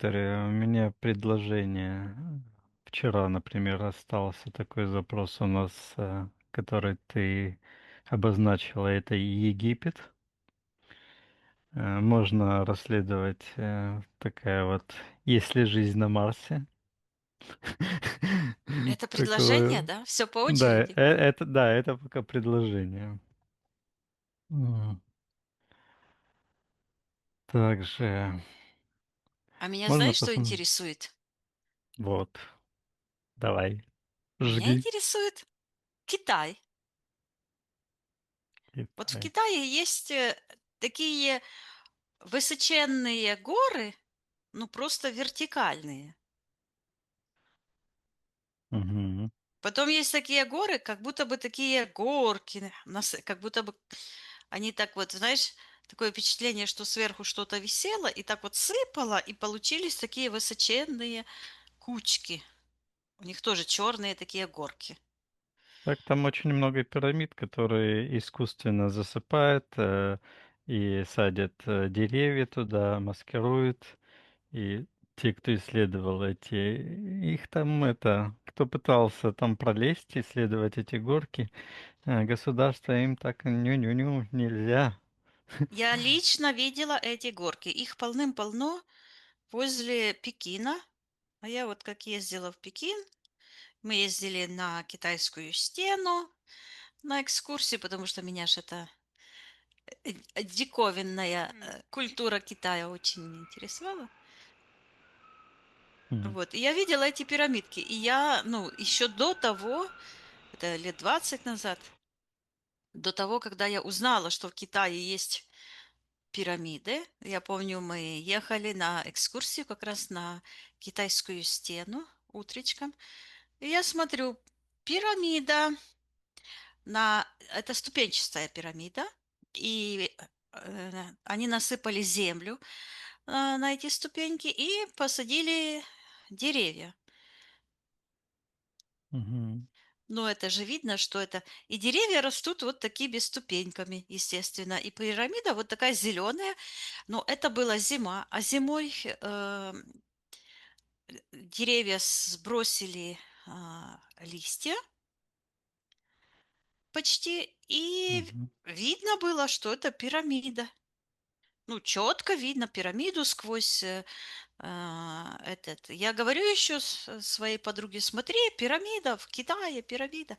Виктория, у меня предложение. Вчера, например, остался такой запрос у нас, который ты обозначила, это Египет. Можно расследовать такая вот «Есть ли жизнь на Марсе?» Это предложение, Такое. да? Все по Да, очереди. это пока предложение. М. Также А меня можно знаешь, что посмотреть. интересует? Вот, давай, Меня жги. интересует Китай. Вот в Китай. Китае есть такие высоченные горы, ну просто вертикальные. Мгм. Потом есть такие горы, как будто бы такие горки, как будто бы они так вот, знаешь, такое впечатление, что сверху что-то висело и так вот сыпало, и получились такие высоченные кучки. У них тоже черные такие горки. Так, там очень много пирамид, которые искусственно засыпают и садят деревья туда, маскируют. И те, кто исследовал эти, их там это, кто пытался там пролезть, исследовать эти горки, государство им так ню-ню-ню нельзя. Я лично видела эти горки. Их полным-полно возле Пекина. А я вот как ездила в Пекин, мы ездили на китайскую стену на экскурсии, потому что меня ж эта диковинная культура Китая очень интересовала. М, Вот. И я видела эти пирамидки. И я, ну, еще до того, это лет 20 назад, до того, когда я узнала, что в Китае есть пирамиды. Я помню, мы ехали на экскурсию как раз на китайскую стену утречком. И я смотрю, пирамида это ступенчатая пирамида, и они насыпали землю на эти ступеньки и посадили деревья. мгм. Но это же видно, что это... И деревья растут вот такими ступеньками, естественно. И пирамида вот такая зеленая. Но это была зима. А зимой деревья сбросили листья почти. И Мгм. видно было, что это пирамида. Ну, четко видно пирамиду сквозь этот. Я говорю еще своей подруге, смотри, пирамида в Китае, пирамида.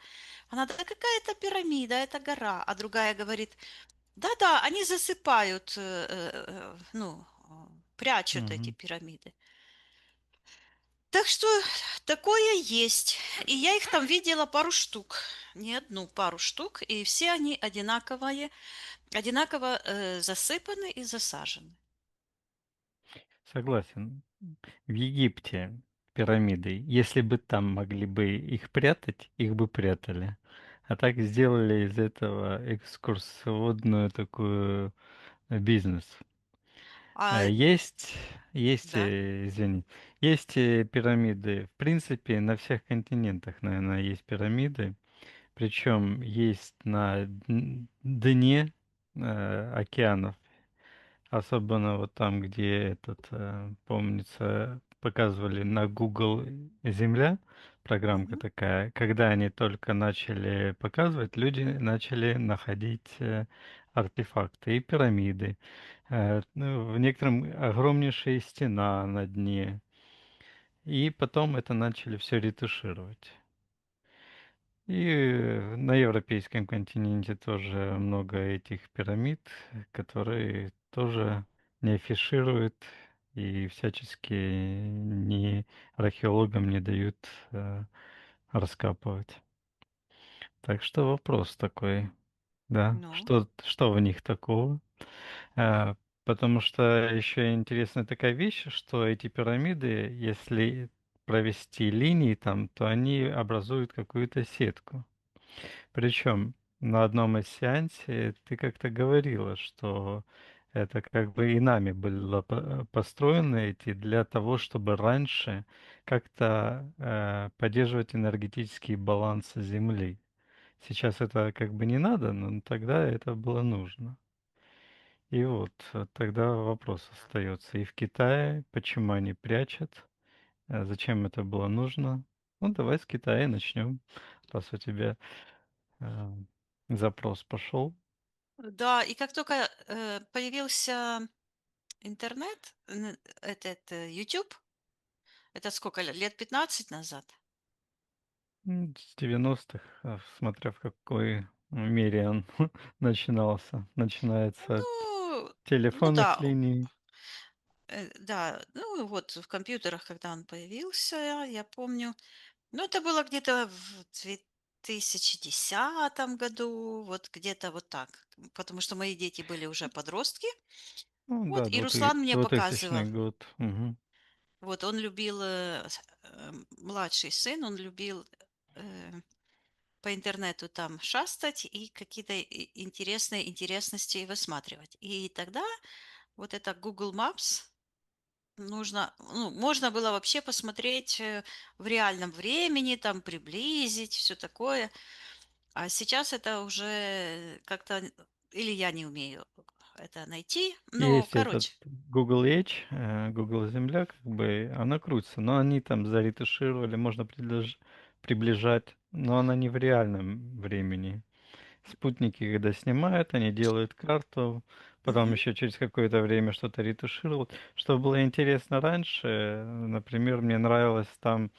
Она, да какая это пирамида, это гора. А другая говорит, да-да, они засыпают, ну, прячут эти Мгм. пирамиды. Так что такое есть. И я их там видела пару штук. Не одну, пару штук. И все они одинаковые, одинаково засыпаны и засажены. Согласен. В Египте пирамиды, если бы там могли бы их прятать, их бы прятали. А так сделали из этого экскурсоводную такую бизнес. А, Есть, да. извини, есть пирамиды. В принципе, на всех континентах, наверное, есть пирамиды. Причем есть на дне океанов. Особенно вот там, где помнится, показывали на Google Земля, программка Мгм. такая. Когда они только начали показывать, люди начали находить артефакты и пирамиды. Ну, в некотором огромнейшая стена на дне. И потом это начали все ретушировать. И на европейском континенте тоже много этих пирамид, которые тоже не афишируют и всячески не археологам не дают раскапывать. Так что вопрос такой, да, Ну, что в них такого? А, Потому что еще интересная такая вещь, что эти пирамиды, если провести линии там, то они образуют какую-то сетку. Причем на одном из сеансе ты как-то говорила, что это как бы и нами было построено эти для того, чтобы раньше как-то поддерживать энергетический баланс Земли. Сейчас это как бы не надо, но тогда это было нужно. И вот, тогда вопрос остается: и в Китае почему они прячут? Зачем это было нужно? Ну, давай с Китая начнем, раз у тебя, э, запрос пошел. Да, и как только, появился интернет, YouTube, это сколько лет 15 назад? С 90-х, смотря в какой мере он начинается от Ну ну телефонных да, линий. да, ну вот в компьютерах, когда он появился, я помню, ну, это было где-то в 2010 году, вот где-то вот так. Потому что мои дети были уже подростки. Ну Вот, да, и Руслан мне двухтысячный показывал. год. Мгм. Вот он любил, младший сын, он любил э, по интернету там шастать и какие-то интересные интересности высматривать. И тогда вот это Google Maps ну, можно было вообще посмотреть в реальном времени, там приблизить, все такое. А сейчас это уже как-то или я не умею это найти. Но, Есть этот короче. Google Edge, Google Земля, как бы она крутится, но они там заретушировали, можно приближать, но она не в реальном времени. Спутники, когда снимают, они делают карту, потом Мгм, еще через какое-то время что-то ретушируют. Что было интересно раньше, например, мне нравилось там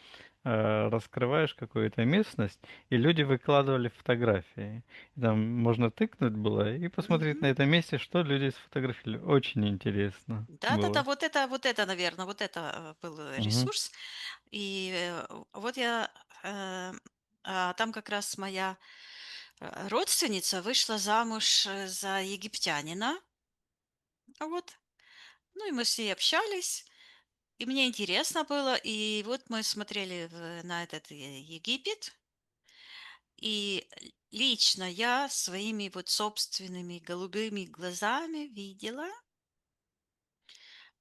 раскрываешь какую-то местность, и люди выкладывали фотографии. И там можно тыкнуть было и посмотреть мгм. на этом месте, что люди сфотографировали. Очень интересно Да-да-да, было. вот это, наверно, вот это, был Мгм. ресурс. И, вот я, там как раз моя, родственница вышла замуж, за египтянина. Вот. Ну, и мы с ней общались, и мне интересно было. И вот мы смотрели на этот Египет. И лично я своими вот собственными голубыми глазами видела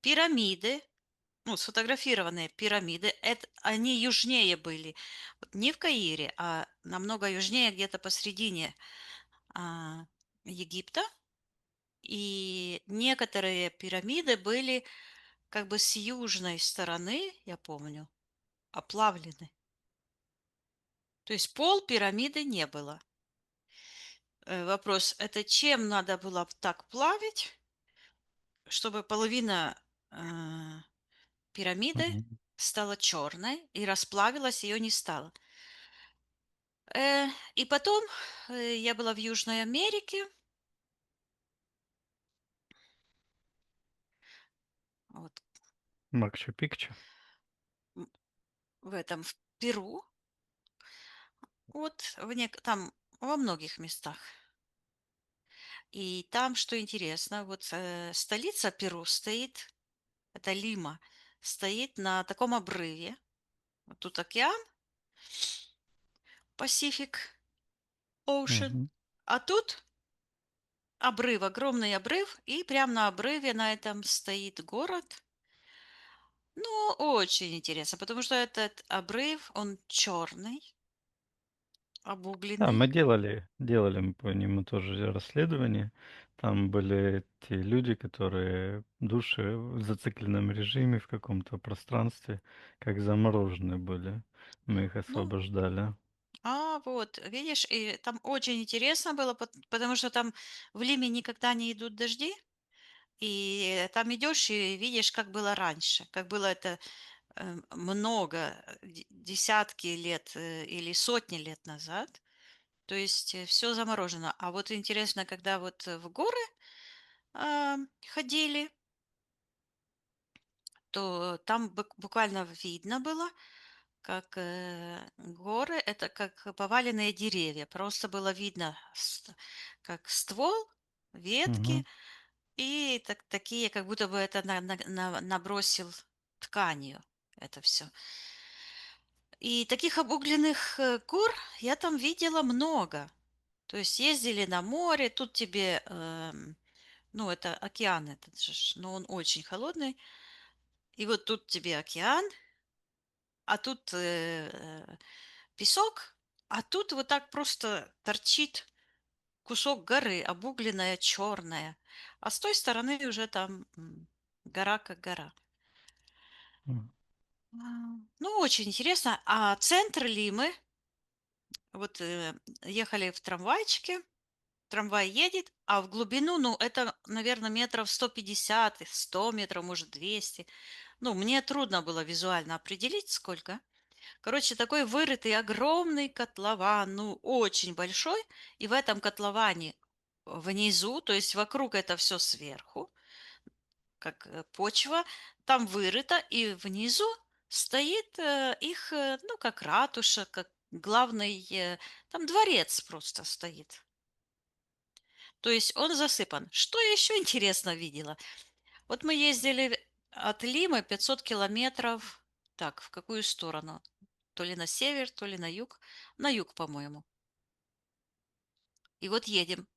пирамиды, ну, сфотографированные пирамиды. Это, они южнее были. Вот не в Каире, а намного южнее, где-то посредине а, Египта. И некоторые пирамиды были как бы с южной стороны, я помню, оплавлены. То есть пол пирамиды не было. Вопрос, это чем надо было так плавить, чтобы половина, пирамиды Мгм. стала черной и расплавилась, ее не стало. И потом, я была в Южной Америке, вот, Макчу-Пикчу. м, в Перу, вот там во многих местах. И там, что интересно, вот, столица Перу стоит, это Лима, стоит на таком обрыве. Вот тут океан, Pacific Ocean, Мгм. а тут обрыв, огромный обрыв, и прямо на обрыве на этом стоит город. Ну, очень интересно, потому что этот обрыв, он черный, Да, обугленный. мы делали мы по нему тоже расследование. Там были те люди, которые души в зацикленном режиме в каком-то пространстве, как замороженные были. Мы их Ну, освобождали. вот, видишь, и там очень интересно было, потому что там в Лиме никогда не идут дожди, и там идешь и видишь, как было раньше, как было это много, десятки лет или сотни лет назад. То есть все заморожено. А вот интересно, когда вот в горы ходили, то там буквально видно было, как горы, это как поваленные деревья. Просто было видно, как ствол, ветки, Мгм. и такие, как будто бы это набросил тканью это все. И таких обугленных гор я там видела много. То есть ездили на море, тут тебе, ну, это океан этот же, но он очень холодный. И вот тут тебе океан, а тут песок, а тут вот так просто торчит кусок горы, обугленная, черная, а с той стороны уже там гора как гора. М. А, Ну, очень интересно. А центр Лимы, вот ехали в трамвайчике, трамвай едет, а в глубину, ну, это, наверное, метров 150, 100 метров, может, 200. Ну, мне трудно было визуально определить, сколько. Короче, такой вырытый огромный котлован, ну, очень большой. И в этом котловане внизу, то есть вокруг это все сверху, как почва, там вырыто, и внизу стоит их, ну, как ратуша, как главный, там дворец просто стоит. То есть он засыпан. Что я еще интересно видела? Вот мы ездили от Лимы 500 километров, так, в какую сторону? То ли на север, то ли на юг. На юг, по-моему. И вот едем.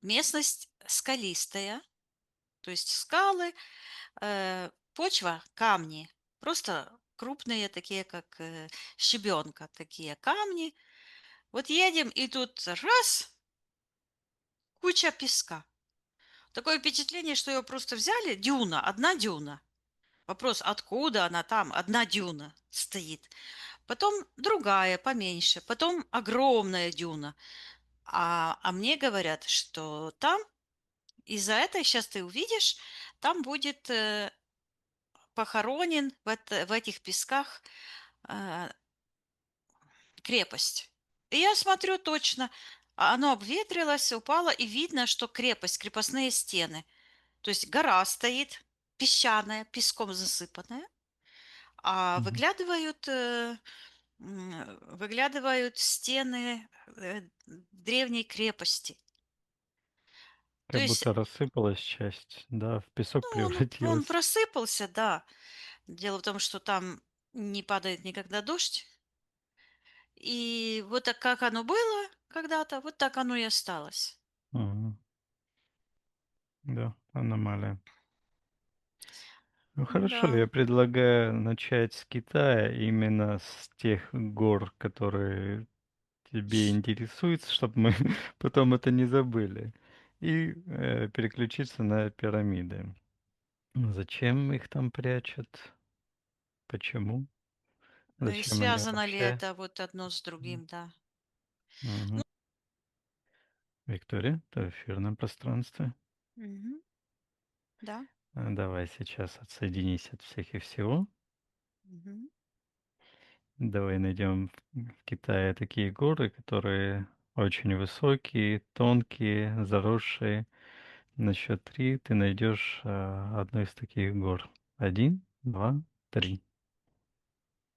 Местность скалистая, то есть скалы, почва, камни. Просто крупные, такие как щебенка, такие камни. Вот едем, и тут раз, куча песка. Такое впечатление, что ее просто взяли, дюна, одна дюна. Вопрос, откуда она там, одна дюна стоит. Потом другая, поменьше, потом огромная дюна. А мне говорят, что там из-за этой, сейчас ты увидишь, там будет похоронен в этих песках э, крепость. И я смотрю точно, оно обветрилось, упало, и видно, что крепость, крепостные стены. То есть гора стоит, песчаная, песком засыпанная, а Мгм. выглядывают стены древней крепости. То Как есть, будто рассыпалась часть, да, в песок ну, он превратилась. просыпался, да. Дело в том, что там не падает никогда дождь. И вот так, как оно было когда-то, вот так оно и осталось. Мгм. Да, аномалия. Ну хорошо, Да, я предлагаю начать с Китая, именно с тех гор, которые тебе интересуют, чтобы мы потом это не забыли, и переключиться на пирамиды. Зачем их там прячут? Почему? и Зачем они связано ли вообще? это вот одно с другим, да. Мгм. Ну, Виктория, ты в эфирном пространстве. мгм, да. Давай сейчас отсоединись от всех и всего. Мгм. Давай найдем в Китае такие горы, которые очень высокие, тонкие, заросшие. На счет 3 ты найдешь одну из таких гор. Один, два, три.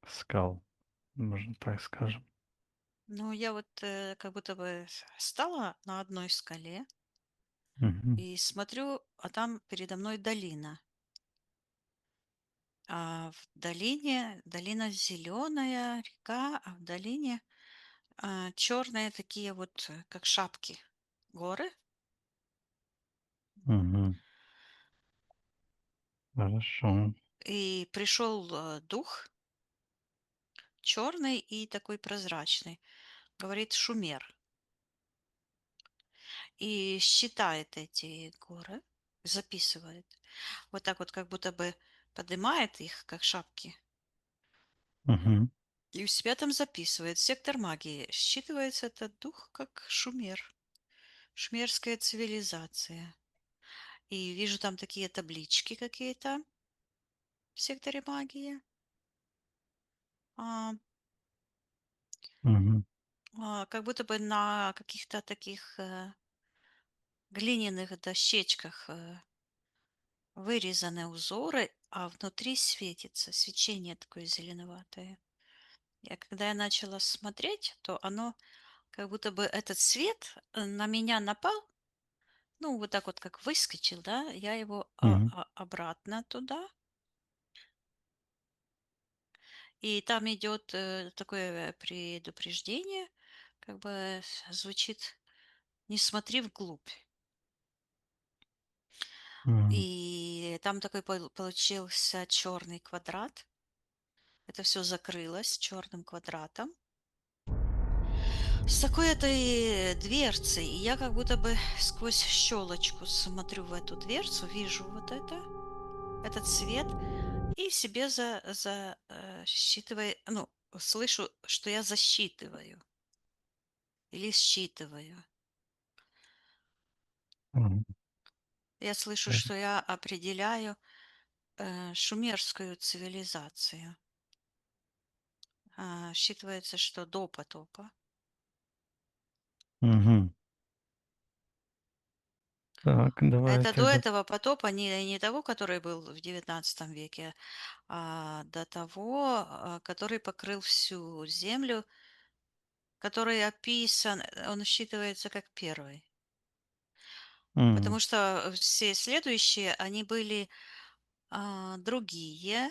Скал, можно так скажем. Ну, я вот как будто бы стала на одной скале Мгм, и смотрю, а там передо мной долина. А в долине, долина зеленая, река, а в долине черные такие вот, как шапки, горы. мгм. Хорошо. И пришел дух черный и такой прозрачный. Говорит Шумер. И считает эти горы, записывает. Вот так вот, как будто бы поднимает их, как шапки, Мгм, и у себя там записывает. Сектор магии. Считывается этот дух как Шумер. Шумерская цивилизация. И вижу там такие таблички какие-то в секторе магии. А, как будто бы на каких-то таких глиняных дощечках вырезаны узоры, а внутри светится свечение такое зеленоватое. Когда я начала смотреть, то оно как будто бы этот свет на меня напал, ну вот так вот как выскочил, да, я его мгм, обратно туда, и там идет такое предупреждение, как бы звучит: не смотри вглубь. мгм, И там такой получился черный квадрат. Это все закрылось черным квадратом. С такой этой дверцей. И я как будто бы сквозь щелочку смотрю в эту дверцу, вижу вот это, этот свет, и себе считывая, ну, слышу, что я засчитываю или считываю. Мгм. Я слышу, Так. что я определяю шумерскую цивилизацию. Считывается, что до потопа. Мгм. Так, давай Это до тогда. этого потопа, не того, который был в XIX веке, а до того, который покрыл всю землю, который описан, он считывается как первый. М. Потому что все следующие, они были другие,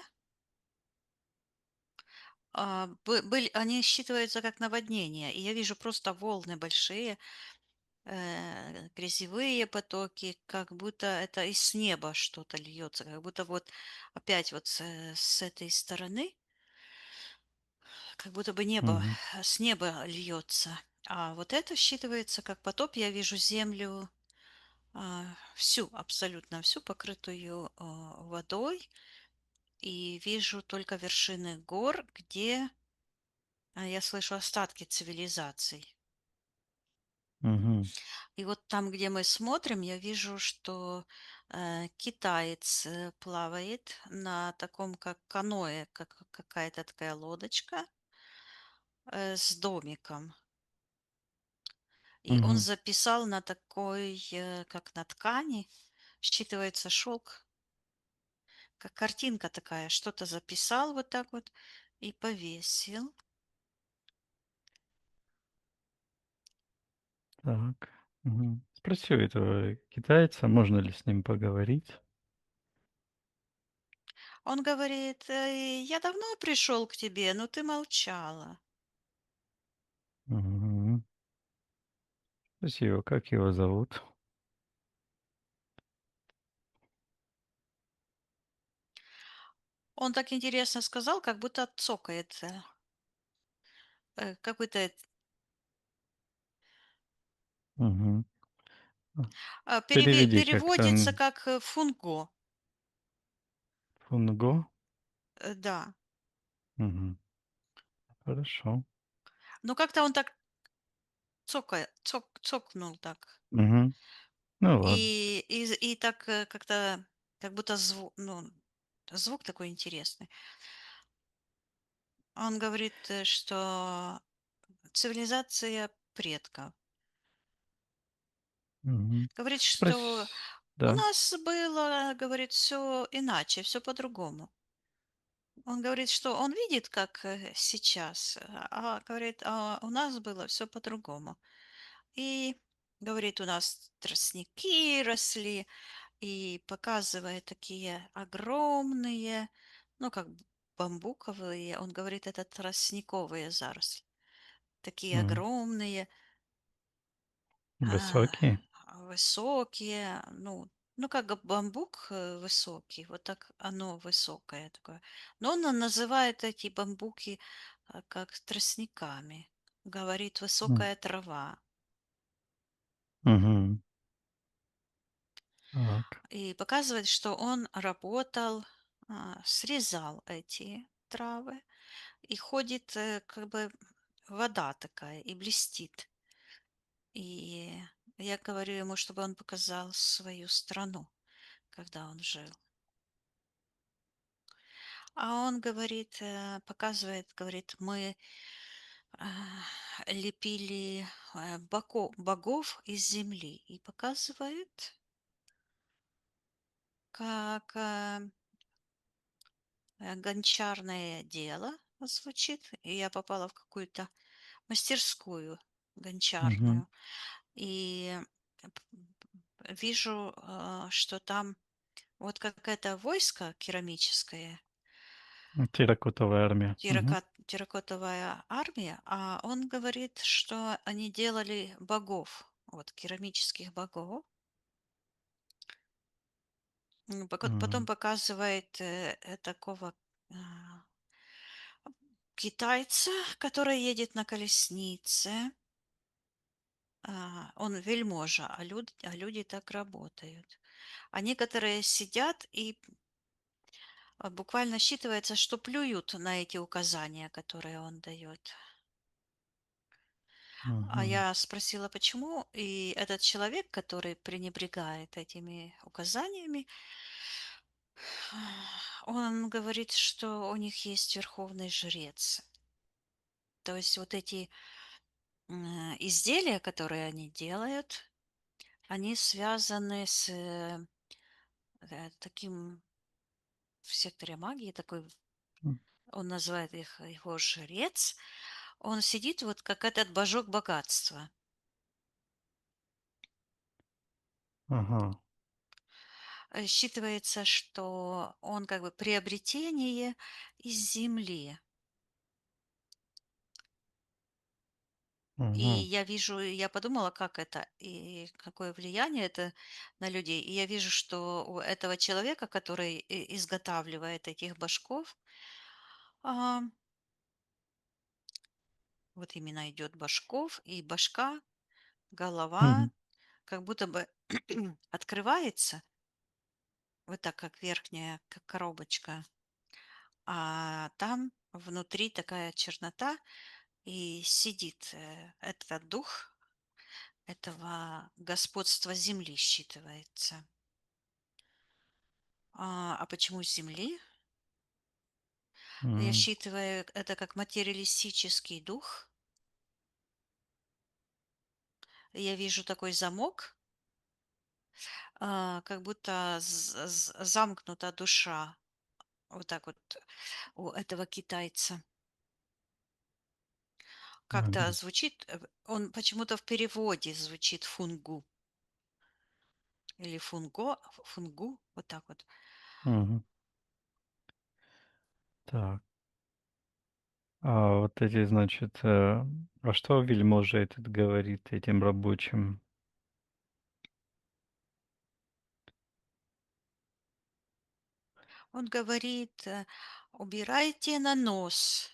они считываются как наводнения. И я вижу просто волны большие, грязевые потоки, как будто это из неба что-то льется, как будто вот опять вот с этой стороны, как будто бы небо, Мгм. с неба льется. А вот это считывается как потоп. Я вижу землю всю, абсолютно всю, покрытую водой, и вижу только вершины гор, где я слышу остатки цивилизаций. Мгм. И вот там, где мы смотрим, я вижу, что китаец плавает на таком, как каноэ, как какая-то такая лодочка с домиком. И он Мгм. записал на такой, как на ткани, считывается шелк, как картинка такая, что-то записал вот так вот и повесил. Так. Мгм. Спроси у этого китайца, можно ли с ним поговорить. Он говорит, я давно пришел к тебе, но ты молчала. Мгм. Спроси его, как его зовут. Он так интересно сказал, как будто цокает. Какой-то Мгм. А, переведи как-то, переводится как фунго. фунго. Да. Мгм. Хорошо. Но как-то он так цокнул так. Мгм. Ну ладно. И так как-то, как будто ну, звук такой интересный. Он говорит, что цивилизация предков. Мгм. Говорит, что Спрос у Да. нас было, говорит, все иначе, все по-другому. Он говорит, что он видит, как сейчас, говорит, у нас было все по-другому. И говорит, у нас тростники росли, и показывая такие огромные, ну, как бамбуковые, он говорит, это тростниковые заросли, такие М. огромные, а, Высокие? высокие, ну, как бамбук высокий, вот так оно высокое такое. Но он называет эти бамбуки как тростниками. Говорит, М. высокая трава. Мгм. Так. И показывает, что он работал, срезал эти травы, и ходит, как бы вода такая, и блестит. И я говорю ему, чтобы он показал свою страну, когда он жил. А он говорит, показывает, говорит, мы лепили богов из земли. И показывает, как гончарное дело звучит. И я попала в какую-то мастерскую Мгм. гончарную. И вижу, что там вот какое-то войско керамическое, Терракотовая армия. Мгм. терракотовая армия, а он говорит, что они делали богов, вот керамических богов. Потом М. показывает такого а, китайца, который едет на колеснице. он вельможа, а люди так работают. А некоторые сидят и буквально считывается, что плюют на эти указания, которые он дает. А Мгм. я спросила, почему, и этот человек, который пренебрегает этими указаниями, он говорит, что у них есть верховный жрец. То есть вот эти изделия, которые они делают, они связаны с таким в секторе магии, такой, М. он называет их его жрец, он сидит вот как этот божок богатства. Ага. Считывается, что он как бы приобретение из земли. И Мгм. я вижу, я подумала, как это и какое влияние это на людей. И я вижу, что у этого человека, который изготавливает этих башков, а, вот именно идет башков, и башка, голова, Мгм. как будто бы открывается, вот так как верхняя как коробочка, а там внутри такая чернота, и сидит этот дух этого господства земли считывается. А почему с земли? Я М. считываю это как материалистический дух. Я вижу такой замок, как будто замкнута душа. Вот так вот у этого китайца. Как-то Мгм. звучит, он почему-то в переводе звучит фунгу или фунгу, вот так вот. Мгм. Так. А вот эти, значит, а что вельможа этот говорит этим рабочим? Он говорит, убирайте на нос.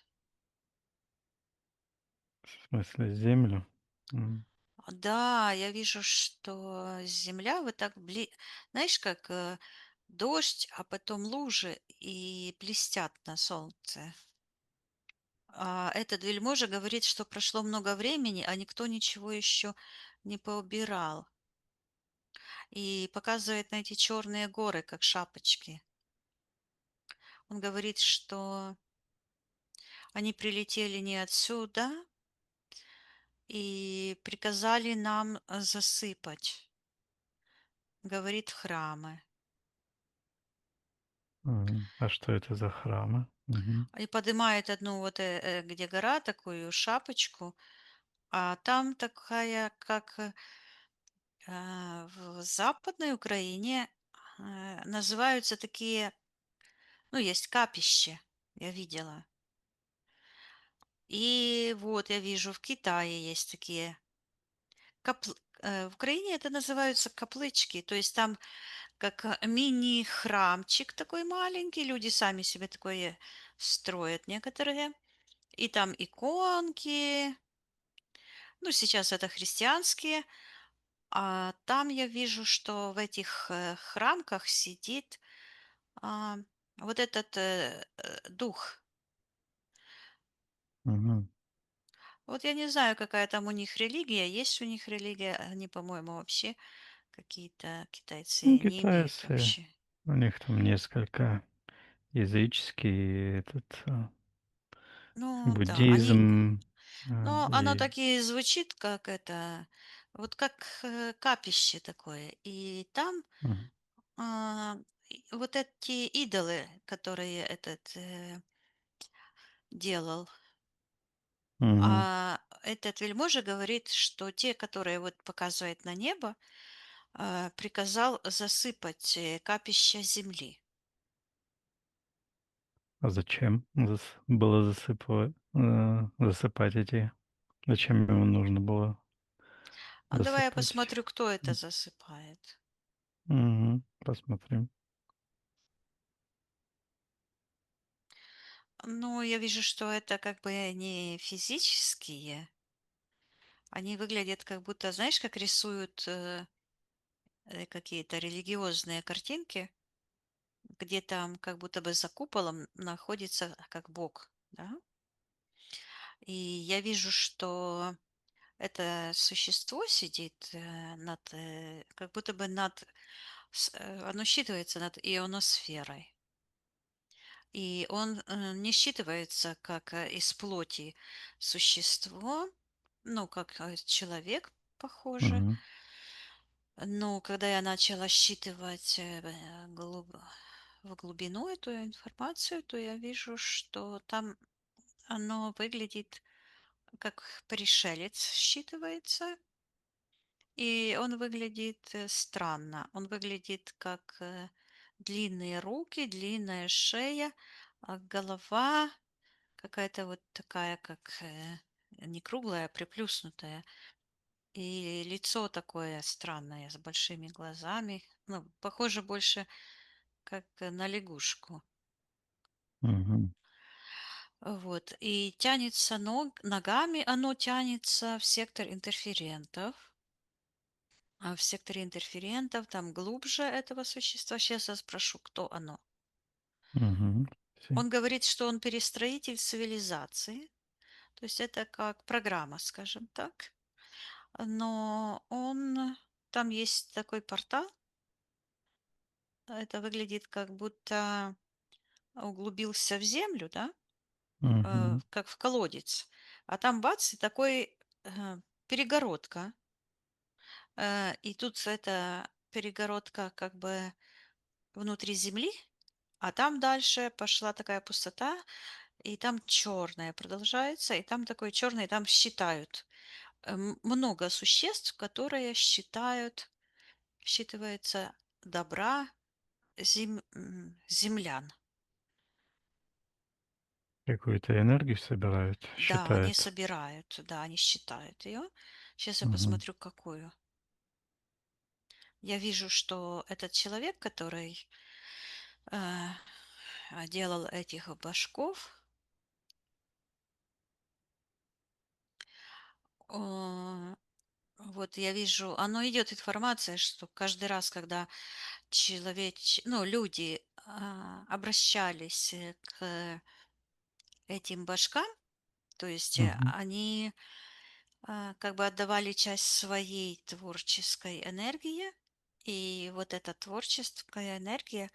В смысле, землю? М. Да, я вижу, что земля вот так, знаешь, как дождь, а потом лужи и блестят на солнце. А этот вельможа говорит, что прошло много времени, а никто ничего еще не поубирал. И показывает на эти черные горы, как шапочки. Он говорит, что они прилетели не отсюда и приказали нам засыпать, говорит, храмы. Мгм. А что это за храмы? Мгм. И поднимает одну вот, где гора, такую шапочку, а там такая, как в Западной Украине называются такие, ну, есть капище, я видела. И вот я вижу, в Китае есть такие в Украине это называются каплычки, то есть там как мини-храмчик такой маленький, люди сами себе такое строят некоторые, и там иконки, ну, сейчас это христианские, а там я вижу, что в этих храмках сидит а, вот этот дух. Мгм. Вот я не знаю, какая там у них религия, есть у них религия, они, по-моему, вообще какие-то Ну, китайцы не имеют китайцы, вообще. у них там несколько языческий, этот, Ну да, они, буддизм, но оно и так и звучит, как это, вот как капище такое. И там мгм. вот эти идолы, которые этот делал, Мгм. а этот вельможа говорит, что те, которые вот показывает на небо, приказал засыпать капища земли. А зачем было засыпать эти? Зачем ему нужно было А давай я засыпать? посмотрю, кто это засыпает. Мгм. Посмотрим. Ну, я вижу, что это как бы не физические, Они выглядят как будто, знаешь, как рисуют какие-то религиозные картинки, где там как будто бы за куполом находится как Бог, да? И я вижу, что это существо сидит как будто бы оно считывается над ионосферой. И он не считывается как из плоти существо, ну, как человек, похоже. Мгм. Но когда я начала считывать в глубину эту информацию, то я вижу, что там оно выглядит как пришелец считывается, и он выглядит странно. Он выглядит как длинные руки, длинная шея, а голова какая-то вот такая, как не круглая, а приплюснутая. И лицо такое странное, с большими глазами. Ну, похоже больше как на лягушку. Мгм. Вот. И тянется ногами, оно тянется в сектор интерферентов. А в секторе интерферентов там глубже этого существа. Сейчас я спрошу, кто оно. Мгм. Он говорит, что он перестроитель цивилизации. То есть это как программа, скажем так. Но там есть такой портал. Это выглядит как будто углубился в землю, да, Мгм. как в колодец. А там бац, и такой перегородка. И тут эта перегородка как бы внутри земли, а там дальше пошла такая пустота, и там черное продолжается, и там такое черное, и там считают много существ, которые считывается добра землян. Какую-то энергию собирают, Да, они считают. собирают, да, они считают ее. Сейчас я Мгм. посмотрю, какую. Я вижу, что этот человек, который э, делал этих башков, э, вот я вижу, оно идет информация, что каждый раз, когда ну, люди обращались к этим башкам, то есть Мгм. они как бы отдавали часть своей творческой энергии, и вот эта творческая энергия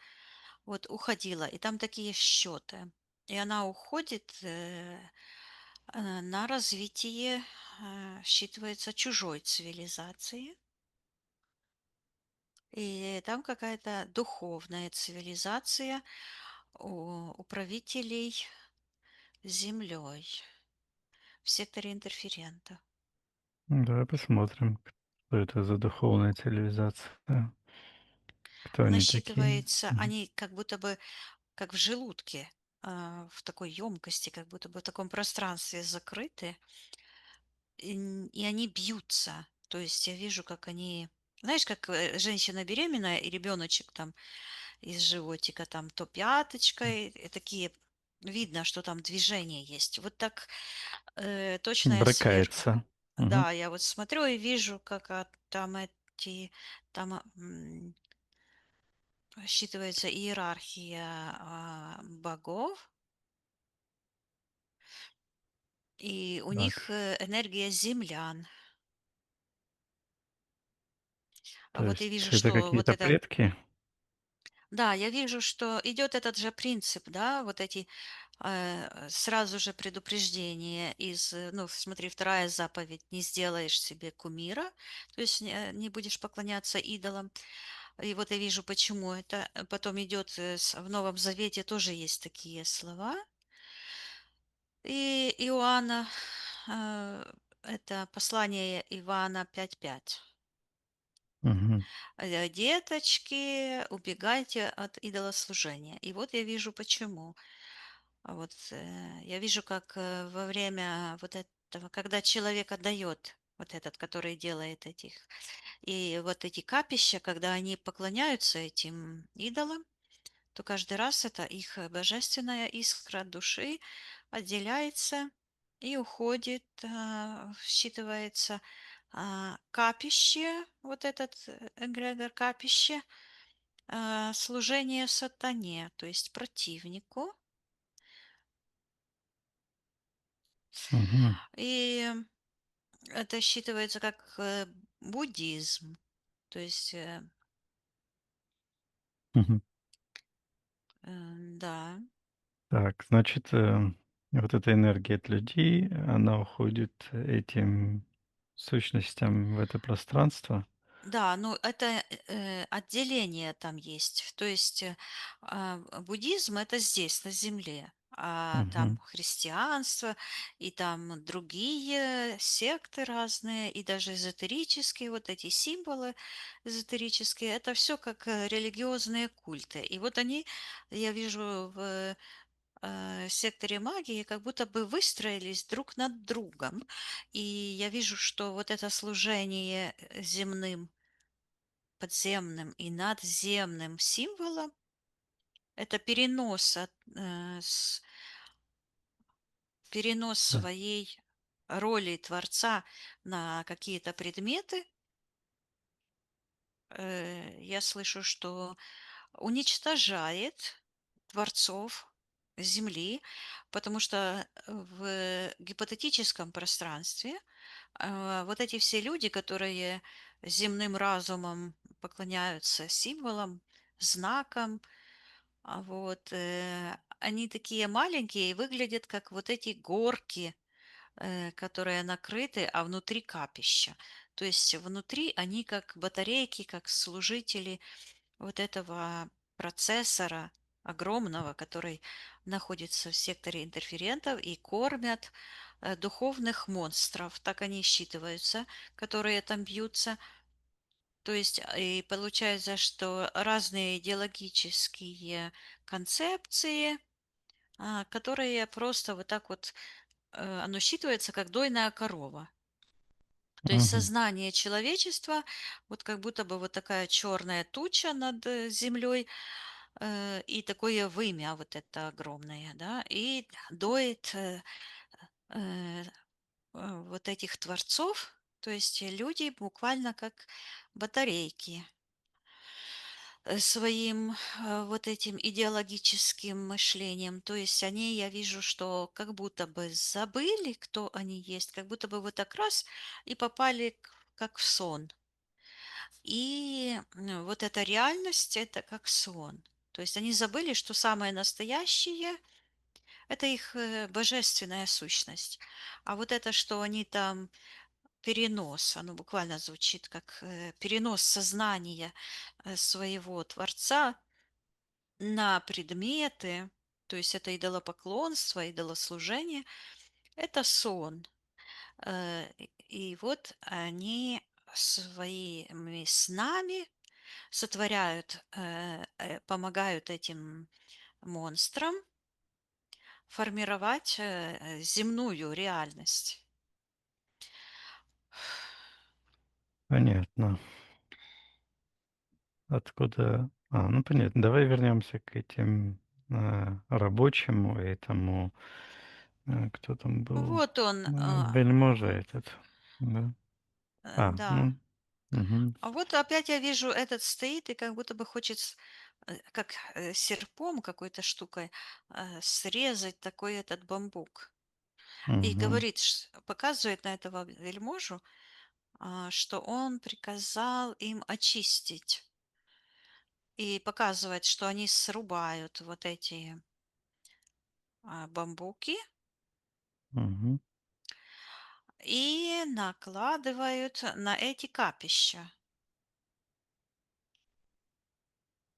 вот уходила, и там такие счеты. И она уходит на развитие, считывается, чужой цивилизации. И там какая-то духовная цивилизация у правителей Землей в секторе интерферента. Давай посмотрим, что это за духовная цивилизация, кто Она они такие. считывается, Мгм. они как будто бы как в желудке, в такой емкости, как будто бы в таком пространстве закрыты, и они бьются. То есть я вижу, как они, знаешь, как женщина беременная и ребеночек там из животика там то пяточкой, такие видно, что там движение есть. Вот так точно я сверху. Брыкается. Мгм. Да, я вот смотрю и вижу, как там там считывается иерархия богов, и у Так. них энергия землян. А То вот я есть вижу, это что вот какие-то это, предки? да, я вижу, что идет этот же принцип, да, вот эти сразу же предупреждение ну, смотри, вторая заповедь, не сделаешь себе кумира, то есть не будешь поклоняться идолам. И вот я вижу, почему это. Потом идет в Новом Завете тоже есть такие слова. И Иоанна, это послание Ивана 5:5. Мгм. Деточки, убегайте от идолослужения. И вот я вижу почему. Вот я вижу, как во время вот этого, когда человек отдает, вот этот, который делает этих, и вот эти капища, когда они поклоняются этим идолам, то каждый раз это их божественная искра души отделяется, и уходит, считывается, капище, вот этот эгрегор капище, служение сатане, то есть противнику. Мгм. И это считывается как буддизм. То есть, Мгм. да. Так, значит, вот эта энергия от людей, она уходит этим сущностям в это пространство? Да, ну это отделение там есть. То есть буддизм это здесь, на земле, а Мгм. там христианство и там другие секты разные, и даже эзотерические, вот эти символы эзотерические, это все как религиозные культы. И вот они, я вижу в секторе магии, как будто бы выстроились друг над другом. И я вижу, что вот это служение земным, подземным и надземным символом — это перенос, перенос Да. своей роли Творца на какие-то предметы. Я слышу, что уничтожает творцов Земли, потому что в гипотетическом пространстве вот эти все люди, которые земным разумом поклоняются символам, знакам, они такие маленькие и выглядят как вот эти горки, которые накрыты, а внутри капища. То есть внутри они как батарейки, как служители вот этого процессора огромного, который находится в секторе интерферентов и кормят духовных монстров, так они считываются, которые там бьются. То есть и получается, что разные идеологические концепции, которые просто вот так вот, оно считывается как дойная корова. То есть Мгм. сознание человечества, вот как будто бы вот такая черная туча над землей, и такое вымя вот это огромное, да, и доит э, вот этих творцов, то есть люди буквально как батарейки своим вот этим идеологическим мышлением. То есть они, я вижу, что как будто бы забыли, кто они есть, как будто бы вот так раз и попали как в сон. И вот эта реальность, это как сон. То есть они забыли, что самое настоящее — это их божественная сущность. А вот это, что они там перенос, оно буквально звучит как перенос сознания своего Творца на предметы, то есть это идолопоклонство, идолослужение, это сон. И вот они своими снами сотворяют, помогают этим монстрам формировать земную реальность. Понятно. Откуда? Ну понятно. Давай вернемся к этим, рабочему этому, кто там был? Вот он, Вельможа этот, да? да. Ну, мгм, А вот опять я вижу, этот стоит и как будто бы хочет, как серпом какой-то штукой, срезать такой этот бамбук. И мгм, говорит, показывает на этого вельможу, что он приказал им очистить. И показывает, что они срубают вот эти бамбуки мгм. и накладывают на эти капища.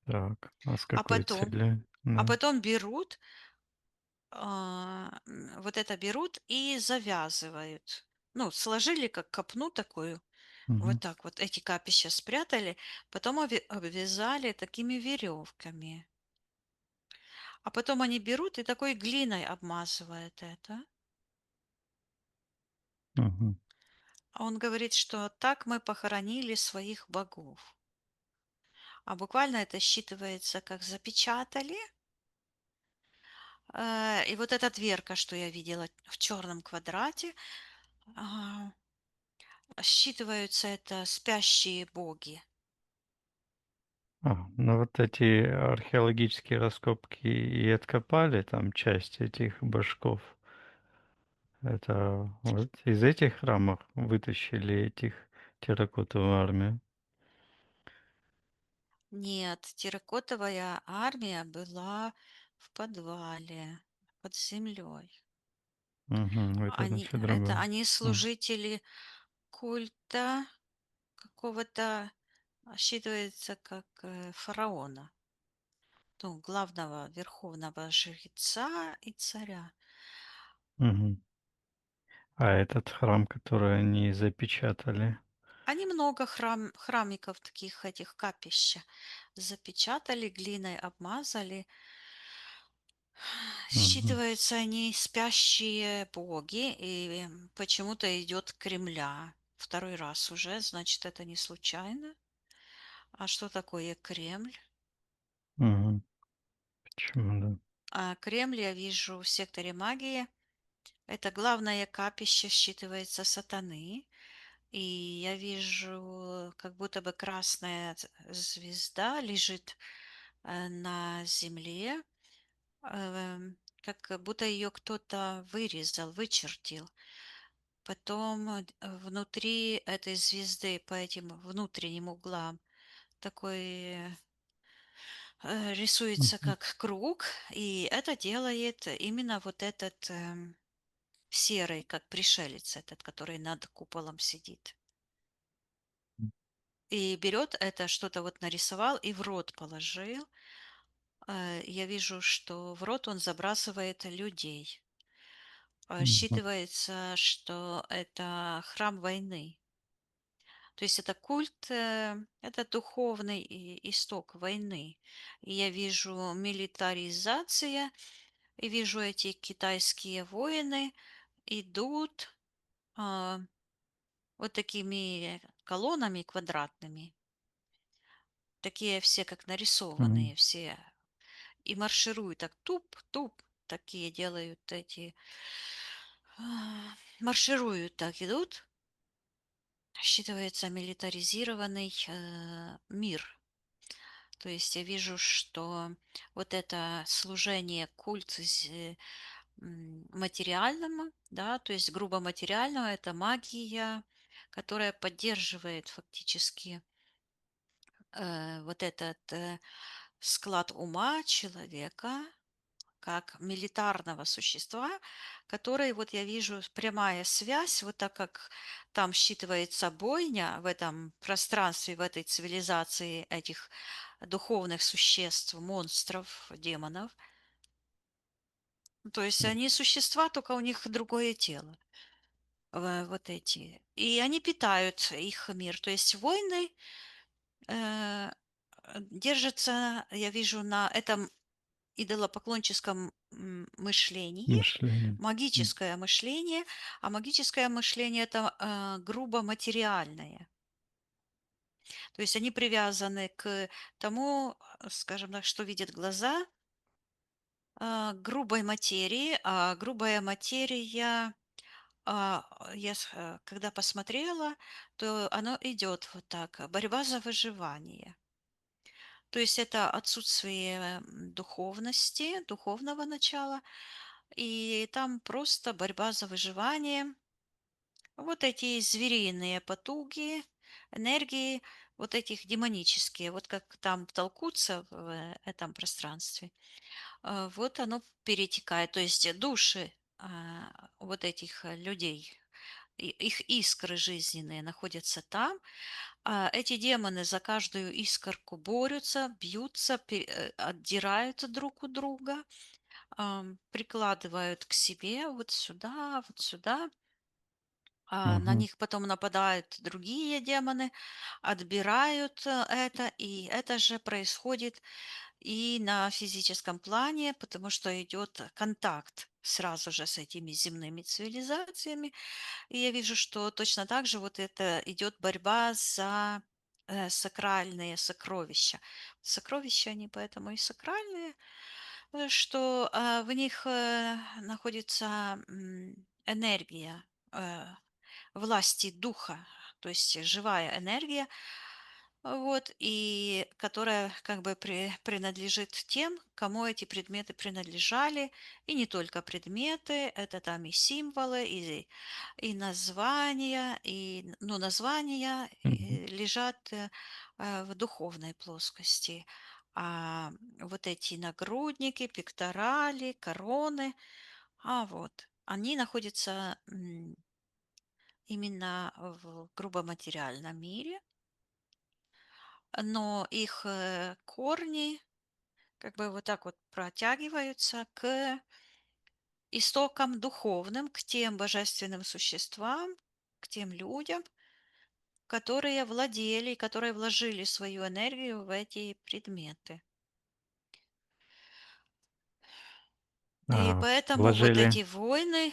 Так, а с А какой потом, целью? а Да. потом берут, вот это берут и завязывают. Ну, сложили как копну такую, Мгм, вот так вот эти капища спрятали, потом обвязали такими веревками. А потом они берут и такой глиной обмазывают это. мгм, А он говорит, что так мы похоронили своих богов. А буквально это считывается как запечатали, И вот эта дверка, что я видела в черном квадрате, а, считываются это спящие боги. Ну вот эти археологические раскопки и откопали там часть этих башков. Это вот из этих храмов вытащили этих терракотовую армию. Нет, терракотовая армия была в подвале, под землей. Мгм. Вот это Они, все это, другое. они М. служители культа какого-то, считывается как фараона, ну, главного верховного жреца и царя. Мгм. А этот храм, который они запечатали. Они много храмиков, таких этих капища, запечатали, глиной обмазали. Мгм. Считываются они спящие боги, и почему-то идет Кремля. Второй раз уже, значит, это не случайно. А что такое Кремль? Мгм. Почему, да? А Кремль я вижу в секторе магии. Это главное капище считывается сатаны. И я вижу, как будто бы красная звезда лежит на земле, как будто ее кто-то вырезал, вычертил. Потом внутри этой звезды по этим внутренним углам такой рисуется Мгм. как круг, и это делает именно вот этот серый, как пришелец этот, который над куполом сидит. И берет это, что-то вот нарисовал и в рот положил. Я вижу, что в рот он забрасывает людей. Мгм. Считывается, что это храм войны. То есть это культ, это духовный исток войны. И я вижу милитаризация, и вижу эти китайские воины идут а, вот такими колоннами квадратными, такие все как Мгм. нарисованные, все, и маршируют так туп-туп, такие делают эти, маршируют так, идут, считывается милитаризированный мир. То есть я вижу, что вот это служение, культ материальному, да, то есть грубо материального, это магия, которая поддерживает фактически вот этот склад ума человека как милитарного существа, который, вот я вижу, прямая связь, вот так как там считывается бойня в этом пространстве, в этой цивилизации этих духовных существ, монстров, демонов. То есть они существа, только у них другое тело. Вот эти. И они питают их мир. То есть войны э, держатся, я вижу, на этом идолопоклонческом мышлении, Мышление. М. магическое мышление, а магическое мышление это грубо материальное. То есть они привязаны к тому, скажем так, что видят глаза, грубой материи, а грубая материя, когда посмотрела, то оно идет вот так, борьба за выживание. То есть это отсутствие духовности, духовного начала, и там просто борьба за выживание. Вот эти звериные потуги, энергии, вот этих демонические, вот как там толкутся в этом пространстве, вот оно перетекает. То есть души вот этих людей, их искры жизненные находятся там, а эти демоны за каждую искорку борются, бьются, отдирают друг у друга, прикладывают к себе вот сюда. На Мгм. них потом нападают другие демоны, отбирают это, и это же происходит и на физическом плане, потому что идет контакт сразу же с этими земными цивилизациями. И я вижу, что точно так же вот это идет борьба за сакральные сокровища. Сокровища они поэтому и сакральные. что в них находится энергия власти духа, то есть живая энергия, вот, и которая как бы принадлежит тем, кому эти предметы принадлежали, и не только предметы, это там и символы, и названия, ну, названия Мгм. лежат в духовной плоскости. А вот эти нагрудники, пекторали, короны, вот, они находятся именно в грубо материальном мире, но их корни как бы вот так вот протягиваются к истокам духовным, к тем божественным существам, к тем людям, которые владели, которые вложили свою энергию в эти предметы. И поэтому вот Вложили. эти войны,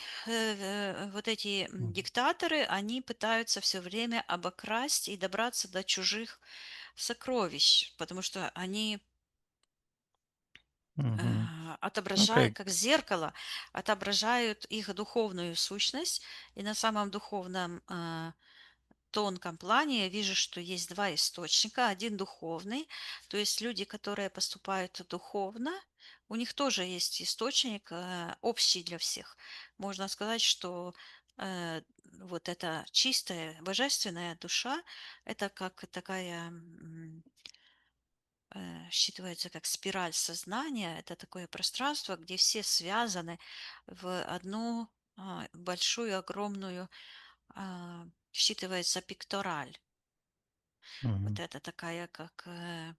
вот эти Мгм. диктаторы, они пытаются все время обокрасть и добраться до чужих сокровищ, потому что они Мгм. Ну, отображают, как как зеркало, отображают их духовную сущность. И на самом духовном тонком плане я вижу, что есть два источника. Один духовный, то есть люди, которые поступают духовно, у них тоже есть источник общий для всех. Можно сказать, что вот эта чистая божественная душа, это как такая считывается как спираль сознания. Это такое пространство, где все связаны в одну большую, огромную, считывается пектораль. Вот Мгм. это такая, э,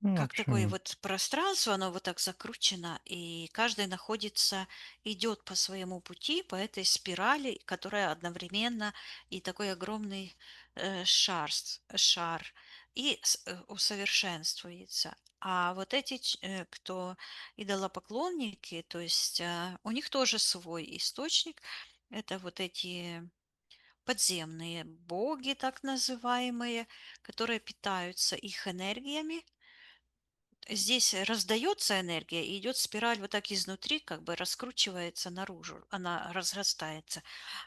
Ну, в как такое общем, вот пространство, оно вот так закручено, и каждый находится, идет по своему пути, по этой спирали, которая одновременно и такой огромный шар, и усовершенствуется. А вот эти, кто идолопоклонники, то есть у них тоже свой источник, это вот эти подземные боги, так называемые, которые питаются их энергиями. Здесь раздается энергия и идет спираль вот так изнутри, как бы раскручивается наружу, она разрастается.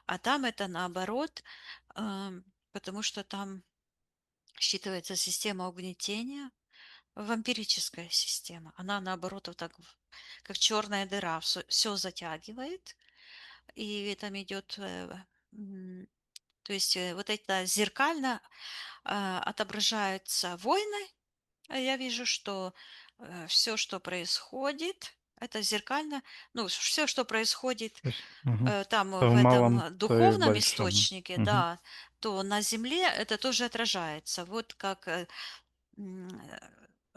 А там это наоборот, потому что там считывается система угнетения, вампирическая система. Она наоборот вот так, как черная дыра, все затягивает, и там идет, то есть вот это зеркально отображаются войны. Я вижу, что все, что происходит, это зеркально, ну, все, что происходит то есть, мгм. там То в в этом малом, то и в духовном большом. источнике, Мгм. да, то на земле это тоже отражается. Вот как м, э,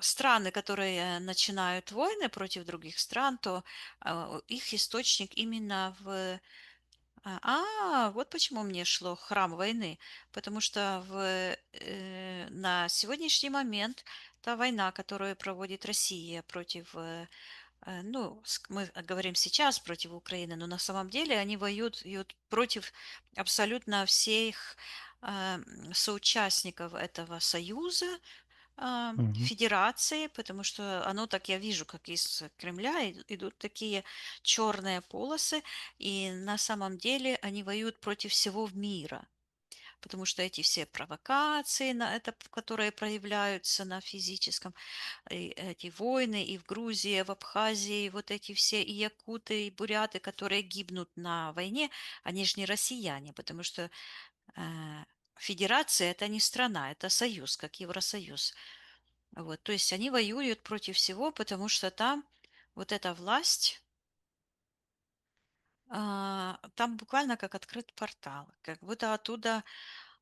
страны, которые начинают войны против других стран, то их источник именно в вот почему мне шло храм войны, потому что на сегодняшний момент та война, которую проводит Россия против, ну, мы говорим сейчас против Украины, но на самом деле они воюют против абсолютно всех соучастников этого союза, Мгм. федерации, потому что оно так я вижу, как из Кремля идут такие черные полосы, и на самом деле они воюют против всего мира, потому что эти все провокации, которые проявляются на физическом, и эти войны и в Грузии, и в Абхазии, вот эти все и якуты, и буряты, которые гибнут на войне, они же не россияне, потому что э, Федерация это не страна, это союз, как Евросоюз. Вот, то есть они воюют против всего, потому что там вот эта власть, там буквально как открыт портал, как будто оттуда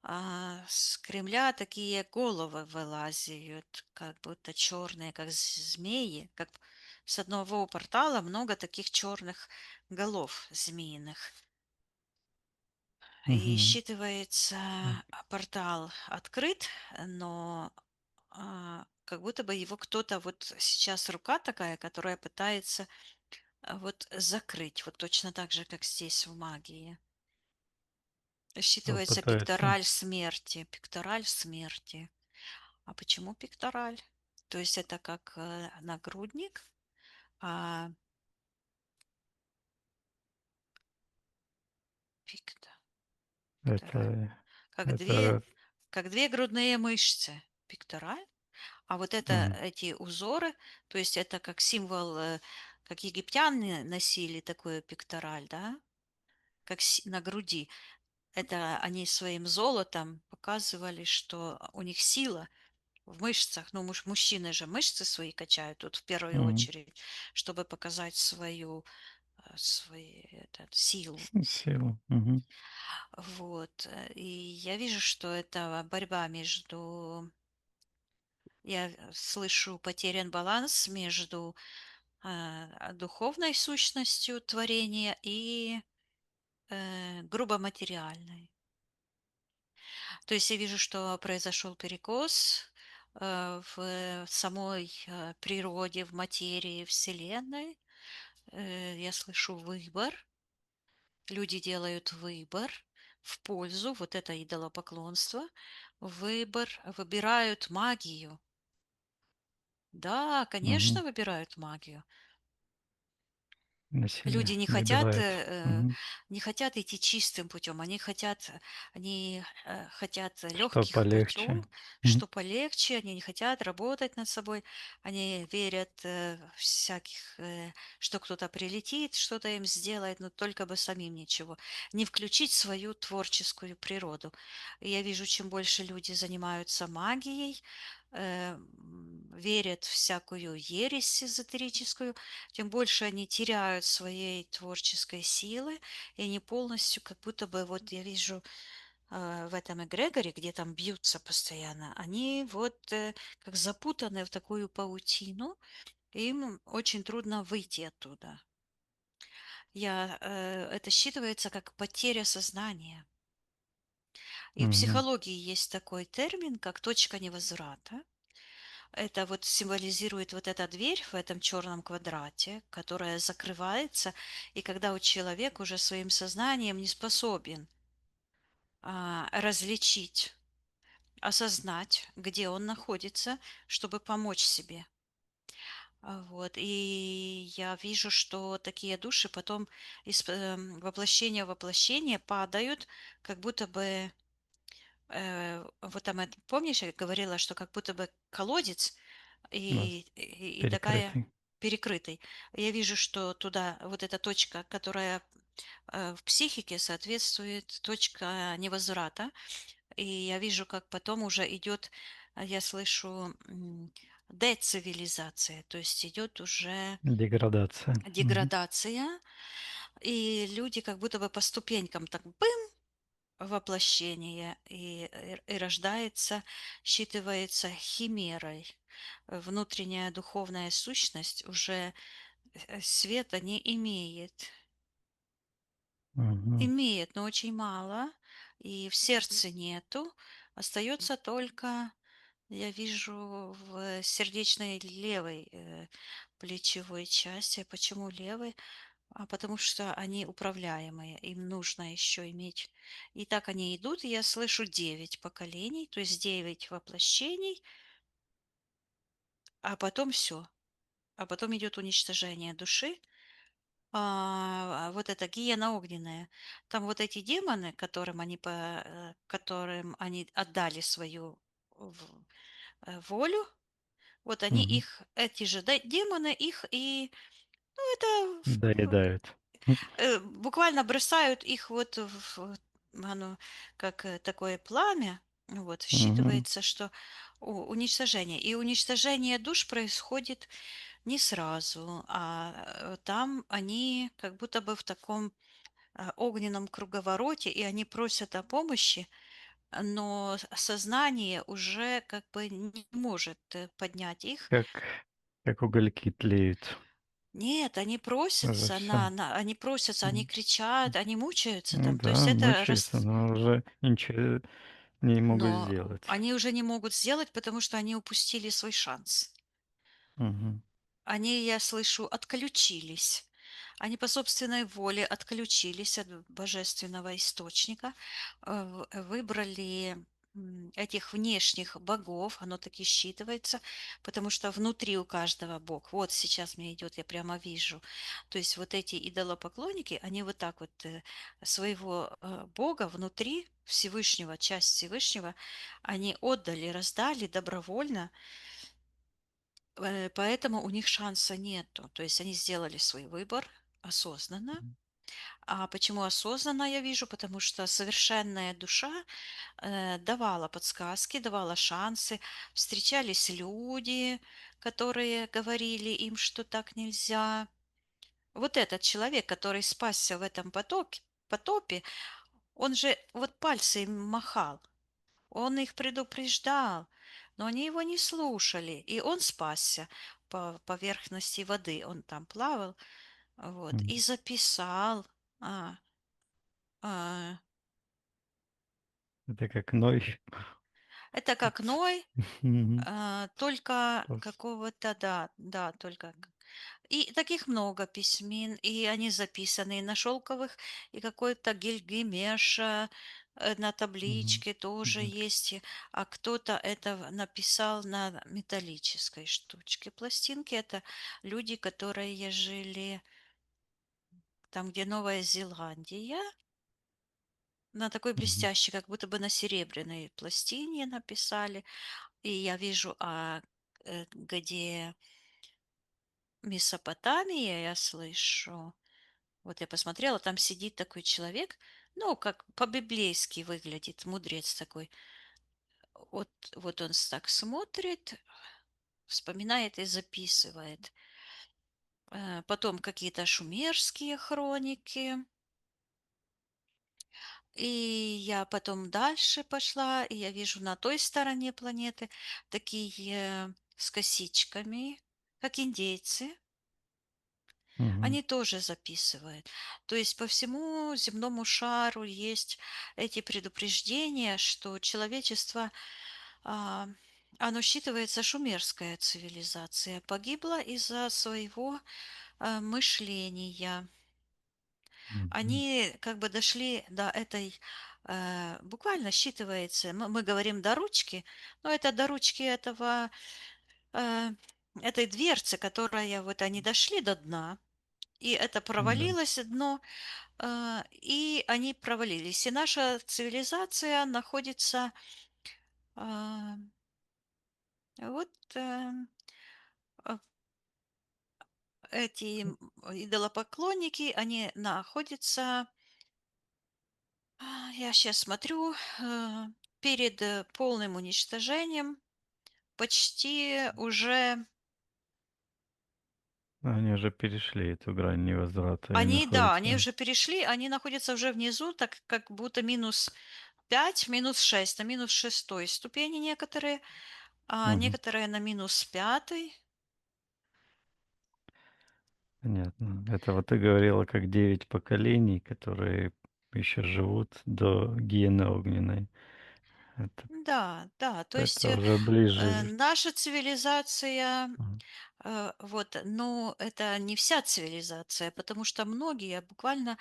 с Кремля такие головы вылазят, как будто черные, как змеи, как с одного портала много таких черных голов змеиных. И Мгм. считывается, М. портал открыт, но как будто бы его кто-то вот сейчас рука такая, которая пытается вот закрыть, вот точно так же, как здесь в магии. Кто Считывается пытается. пектораль смерти, пектораль смерти. А почему пектораль? То есть это как нагрудник, а пикта, пектораль, Это как две, это как две грудные мышцы. Пектораль. А вот это, мгм, эти узоры, то есть это как символ, как египтяне носили такое пектораль, да, как на груди. Это они своим золотом показывали, что у них сила в мышцах. Ну, мужчины же мышцы свои качают тут в первую мгм. очередь, чтобы показать свою силу. Сила. Мгм, Вот. И я вижу, что это борьба между... Я слышу, потерян баланс между духовной сущностью творения и грубо материальной. То есть я вижу, что произошел перекос в самой природе, в материи Вселенной. Я слышу выбор. Люди делают выбор в пользу вот это идолопоклонство. Выбирают магию. Да, мгм. конечно, выбирают магию. Люди Насилие не хотят, выбирает. Мгм. не хотят идти чистым путем, они хотят Что легких полегче. путем, Мгм, что полегче, они не хотят работать над собой, они верят в всяких, что кто-то прилетит, что-то им сделает, но только бы самим ничего. Не включить свою творческую природу. И я вижу, чем больше люди занимаются магией, верят в всякую ересь эзотерическую, тем больше они теряют своей творческой силы, и они полностью, как будто бы, вот я вижу в этом эгрегоре, где там бьются постоянно, они вот как запутаны в такую паутину, и им очень трудно выйти оттуда. Это считывается как потеря сознания. И в мгм. психологии есть такой термин, как точка невозврата. Это вот символизирует вот эта дверь в этом черном квадрате, которая закрывается, и когда у человека уже своим сознанием не способен различить, осознать, где он находится, чтобы помочь себе. Вот. И я вижу, что такие души потом из воплощения в воплощение падают, как будто бы вот там, помнишь, я говорила, что как будто бы колодец, Вот и такая перекрытый. перекрытый. Я вижу, что туда вот эта точка, которая в психике соответствует точка невозврата. И я вижу, как потом уже идет, я слышу, децивилизация, то есть идет уже Деградация. Мгм, деградация, и люди как будто бы по ступенькам так бым, воплощение, и рождается, считывается химерой. Внутренняя духовная сущность уже света не имеет. мгм. Имеет, но очень мало, и в сердце нету. Остается только, я вижу, в сердечной левой плечевой части. Почему левой? Потому что они управляемые, им нужно еще иметь. И так они идут, и я слышу 9 поколений, то есть 9 воплощений, а потом все. А потом идет уничтожение души. Вот эта гиена огненная. Там вот эти демоны, которым они отдали свою волю, вот они Мгм. их, эти же демоны их и, ну, это Доедают. М, буквально бросают их вот оно, как такое пламя, вот, мгм. считывается, что уничтожение. И уничтожение душ происходит не сразу, там они как будто бы в таком огненном круговороте, и они просят о помощи, но сознание уже как бы не может поднять их. Как как угольки тлеют Нет, они уже просятся, всё. они просятся, они кричат, они мучаются Ну там. То есть да, это мучаются, но уже ничего не могут но сделать. они уже не могут сделать, потому что они упустили свой шанс. Мгм. Они, я слышу, отключились. Они по собственной воле отключились от божественного источника, выбрали. этих внешних богов, оно таки считывается, потому что внутри у каждого бог. Вот сейчас мне идет, я прямо вижу. То есть вот эти идолопоклонники, они вот так вот своего бога внутри Всевышнего, часть Всевышнего, они отдали, раздали добровольно, поэтому у них шанса нету. То есть они сделали свой выбор осознанно. А почему осознанно я вижу? Потому что совершенная душа давала подсказки, давала шансы. Встречались люди, которые говорили им, что так нельзя. Вот этот человек, который спасся в этом потопе, он же вот пальцы им махал, он их предупреждал, но они его не слушали, и он спасся по поверхности воды. Он там плавал, вот, и Мгм. записал. А, а, Это как Ной. это как Ной, Мгм. только Пос какого-то, да, да, только. И таких много письмен, и они записаны и на шелковых, и какой-то Гильгемеш на Мгм. табличке тоже Гильд. есть, а кто-то это написал на металлической штучке. Пластинки — это люди, которые жили там, где Новая Зеландия, на такой Мгм. блестящей, как будто бы на серебряной пластине написали. И я вижу, где Месопотамия, я слышу. Вот я посмотрела, там сидит такой человек, ну, как по-библейски выглядит, мудрец такой. Вот, вот он так смотрит, вспоминает и записывает. Потом какие-то шумерские хроники. И я потом дальше пошла, и я вижу на той стороне планеты такие с косичками, как индейцы. Мгм. Они тоже записывают. То есть по всему земному шару есть эти предупреждения, что человечество, а, оно считывается, шумерская цивилизация, погибла из-за своего мышления. Мгм. Они как бы дошли до этой, буквально считывается, мы говорим до ручки, но это до ручки э, этой дверцы, которая вот они дошли до дна, и это Да. провалилось дно, и они провалились. И наша цивилизация находится, а, вот, а, эти идолопоклонники, они находятся, я сейчас смотрю, перед полным уничтожением, почти уже. Они уже перешли эту грань невозврата и Они, да, они находятся. уже перешли, они находятся уже внизу, так как будто -5, -6, на -6 ступени некоторые, а Мгм. некоторые на -5. Понятно. Это вот ты говорила, как 9 поколений, которые еще живут до гиены огненной. Это Да, да, то есть, это уже ближе. наша цивилизация, Мгм. вот, но это не вся цивилизация, потому что многие буквально,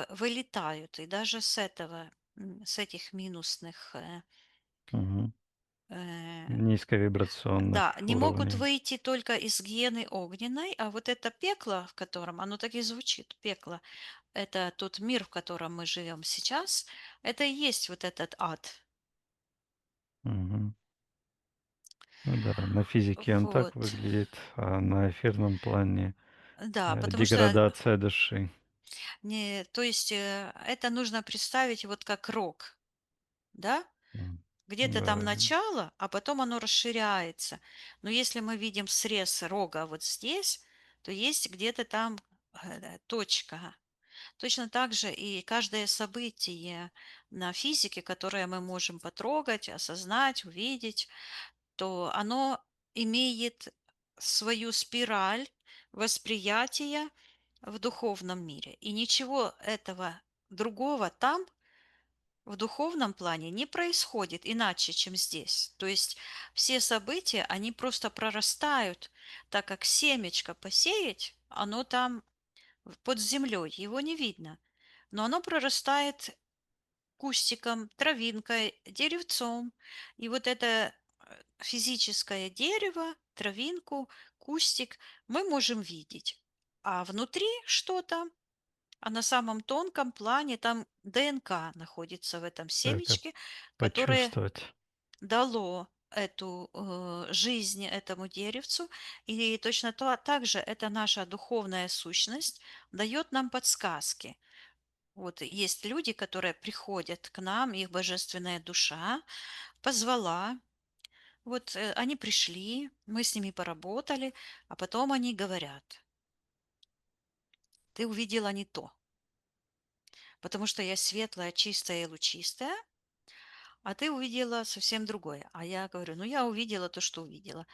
вылетают, и даже с этого, с этих минусных, Мгм. э, Низковибрационных да, не могут уровней. выйти только из гиены огненной, а вот это пекло, в котором, оно так и звучит, пекло, это тот мир, в котором мы живем сейчас, это и есть вот этот ад. Мгм. Ну да, на физике он так Вот. выглядит, а на эфирном плане, Да, потому что деградация души. не, то есть это нужно представить вот как рог, да? Где-то там Да, начало, а потом оно расширяется. Но если мы видим срез рога вот здесь, то есть где-то там точка. Точно так же и каждое событие на физике, которое мы можем потрогать, осознать, увидеть, то оно имеет свою спираль восприятия в духовном мире. И ничего этого другого там, в духовном плане, не происходит иначе, чем здесь. То есть все события, они просто прорастают, так как семечко посеять, оно там под землей, его не видно. Но оно прорастает кустиком, травинкой, деревцом. И вот это физическое дерево, травинку, кустик мы можем видеть. А внутри что-то, а на самом тонком плане там ДНК находится в этом Только семечке, которое почувствовать. дало эту жизнь этому деревцу. И точно так же это наша духовная сущность дает нам подсказки. Вот есть люди, которые приходят к нам, их божественная душа позвала, вот они пришли, мы с ними поработали, а потом они говорят, ты увидела не то, потому что я светлая, чистая и лучистая, а ты увидела совсем другое. А я говорю, ну я увидела то, что увидела.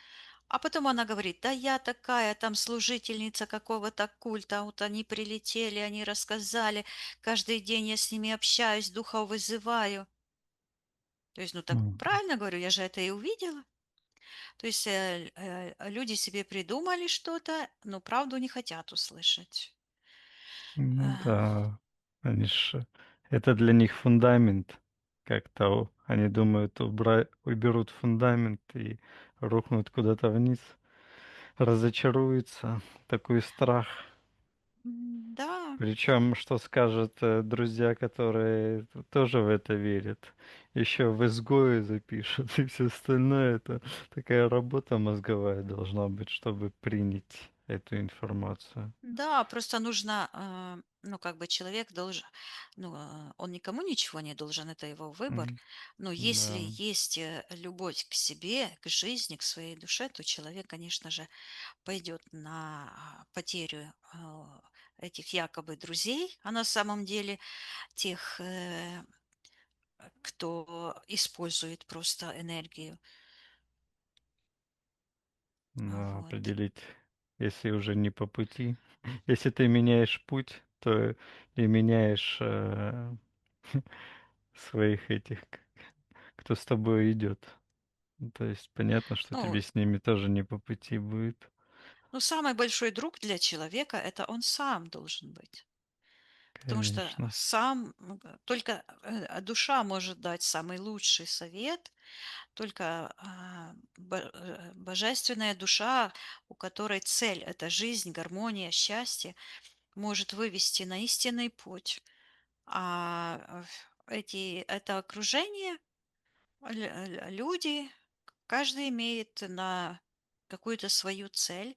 А потом она говорит, да я такая там служительница какого-то культа, вот они прилетели, они рассказали, каждый день я с ними общаюсь, духов вызываю. То есть, ну так М. правильно говорю, я же это и увидела. То есть люди себе придумали что-то, но правду не хотят услышать. Ну А, да, они ж это для них фундамент. Как-то они думают, уберут фундамент и рухнут куда-то вниз, разочаруются. Такой страх. да, Причем, что скажут, друзья, которые тоже в это верят, еще в изгои запишут, и все остальное. Это такая работа мозговая должна быть, чтобы принять эту информацию. да, просто нужно, ну, как бы человек должен, ну, он никому ничего не должен, это его выбор. М, Но если да, есть любовь к себе, к жизни, к своей душе, то человек, конечно же, пойдет на потерю этих якобы друзей, а на самом деле тех, кто использует просто энергию. да, Вот. определить, если уже не по пути. Если ты меняешь путь, то и меняешь, своих этих, кто с тобой идет. Ну, то есть понятно, что Ну, тебе с ними тоже не по пути будет. ну, самый большой друг для человека — это он сам должен быть. Потому что Конечно. сам, только душа может дать самый лучший совет, только божественная душа, у которой цель — это жизнь, гармония, счастье, может вывести на истинный путь. А это окружение, люди, каждый имеет на какую-то свою цель.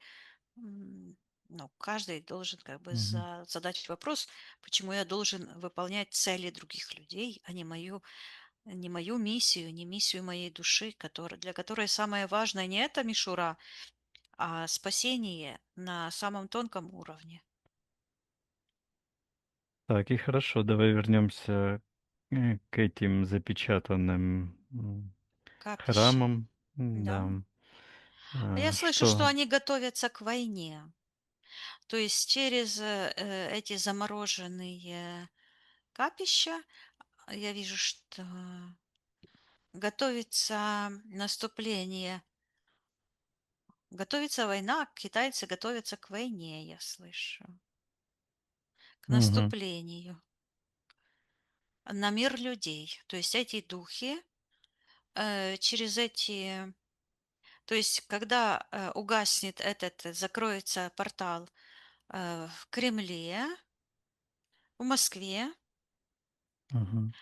М, Ну, каждый должен как бы Мгм. задать вопрос, почему я должен выполнять цели других людей, а не мою миссию, не миссию моей души, для которой самое важное не эта мишура, а спасение на самом тонком уровне. Так, и хорошо, давай вернемся, к этим запечатанным, Капища. храмам. Да. Да. А я слышу, что Что? они готовятся к войне. То есть через эти замороженные капища я вижу, что готовится наступление, готовится война, китайцы готовятся к войне, я слышу, к Мгм. наступлению на мир людей. То есть эти духи через эти... То есть когда угаснет этот, закроется портал в Кремле, в Москве, Мгм.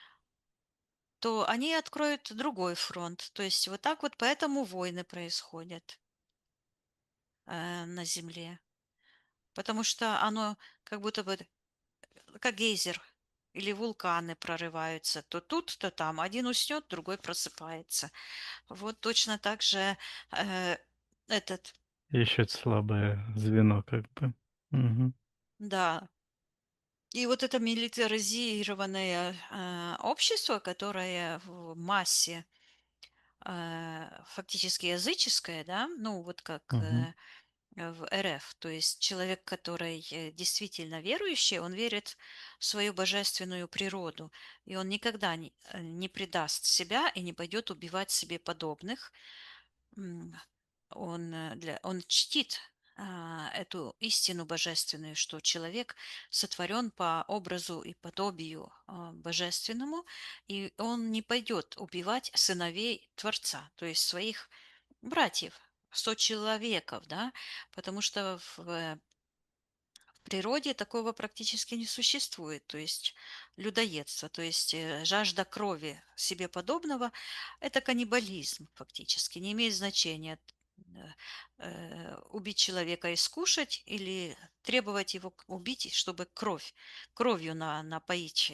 то они откроют другой фронт. То есть вот так вот поэтому войны происходят на Земле. Потому что оно как будто бы как гейзер или вулканы прорываются. То тут, то там. Один уснет, другой просыпается. Вот точно так же э, этот, Ищет слабое звено как бы. Мгм. да. И вот это милитаризированное общество, которое в массе фактически языческое, да, ну вот как Мгм. в РФ. То есть человек, который действительно верующий, он верит в свою божественную природу, и он никогда не предаст себя и не пойдет убивать себе подобных. М, Он чтит. эту истину божественную, что человек сотворен по образу и подобию божественному, и он не пойдет убивать сыновей Творца, то есть своих братьев, сочеловеков, да, потому что в природе такого практически не существует, то есть людоедство, то есть жажда крови себе подобного– это каннибализм фактически, не имеет значения убить человека и скушать или требовать его убить, чтобы кровью напоить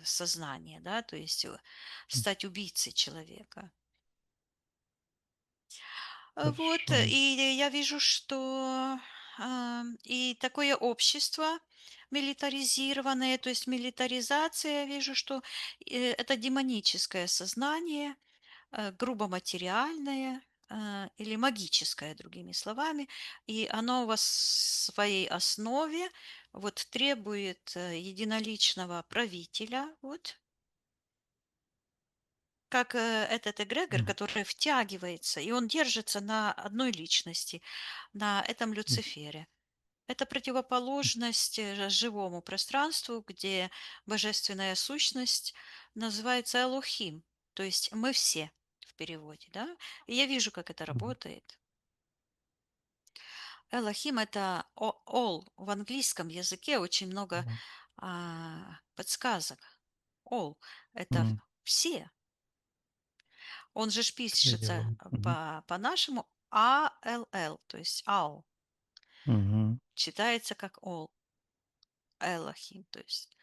сознание, да, то есть стать убийцей человека. Вот, Хорошо. и я вижу, что и такое общество милитаризированное, то есть милитаризация, я вижу, что это демоническое сознание, грубо материальное или магическое, другими словами, и оно в своей основе вот требует единоличного правителя, вот, как этот эгрегор, М, который втягивается, и он держится на одной личности, на этом м, Люцифере. Это противоположность живому пространству, где божественная сущность называется Элохим, то есть мы все в переводе, да? И я вижу, как это м, работает. Элохим– это all. В английском языке очень много м, подсказок. All– это м. все. Он же ж пишется Прием. Мгм. по-нашему ALL, то есть all. Мгм. Читается как all. Элохим, то есть.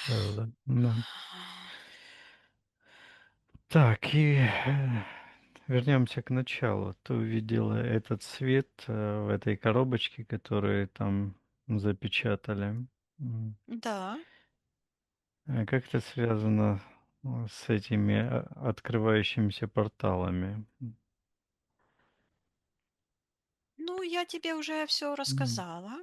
Правда, да. Так, и вернемся к началу. Ты увидела этот свет в этой коробочке, которую там запечатали. М. Да. Как это связано с этими открывающимися порталами? Ну, я тебе уже все М. рассказала.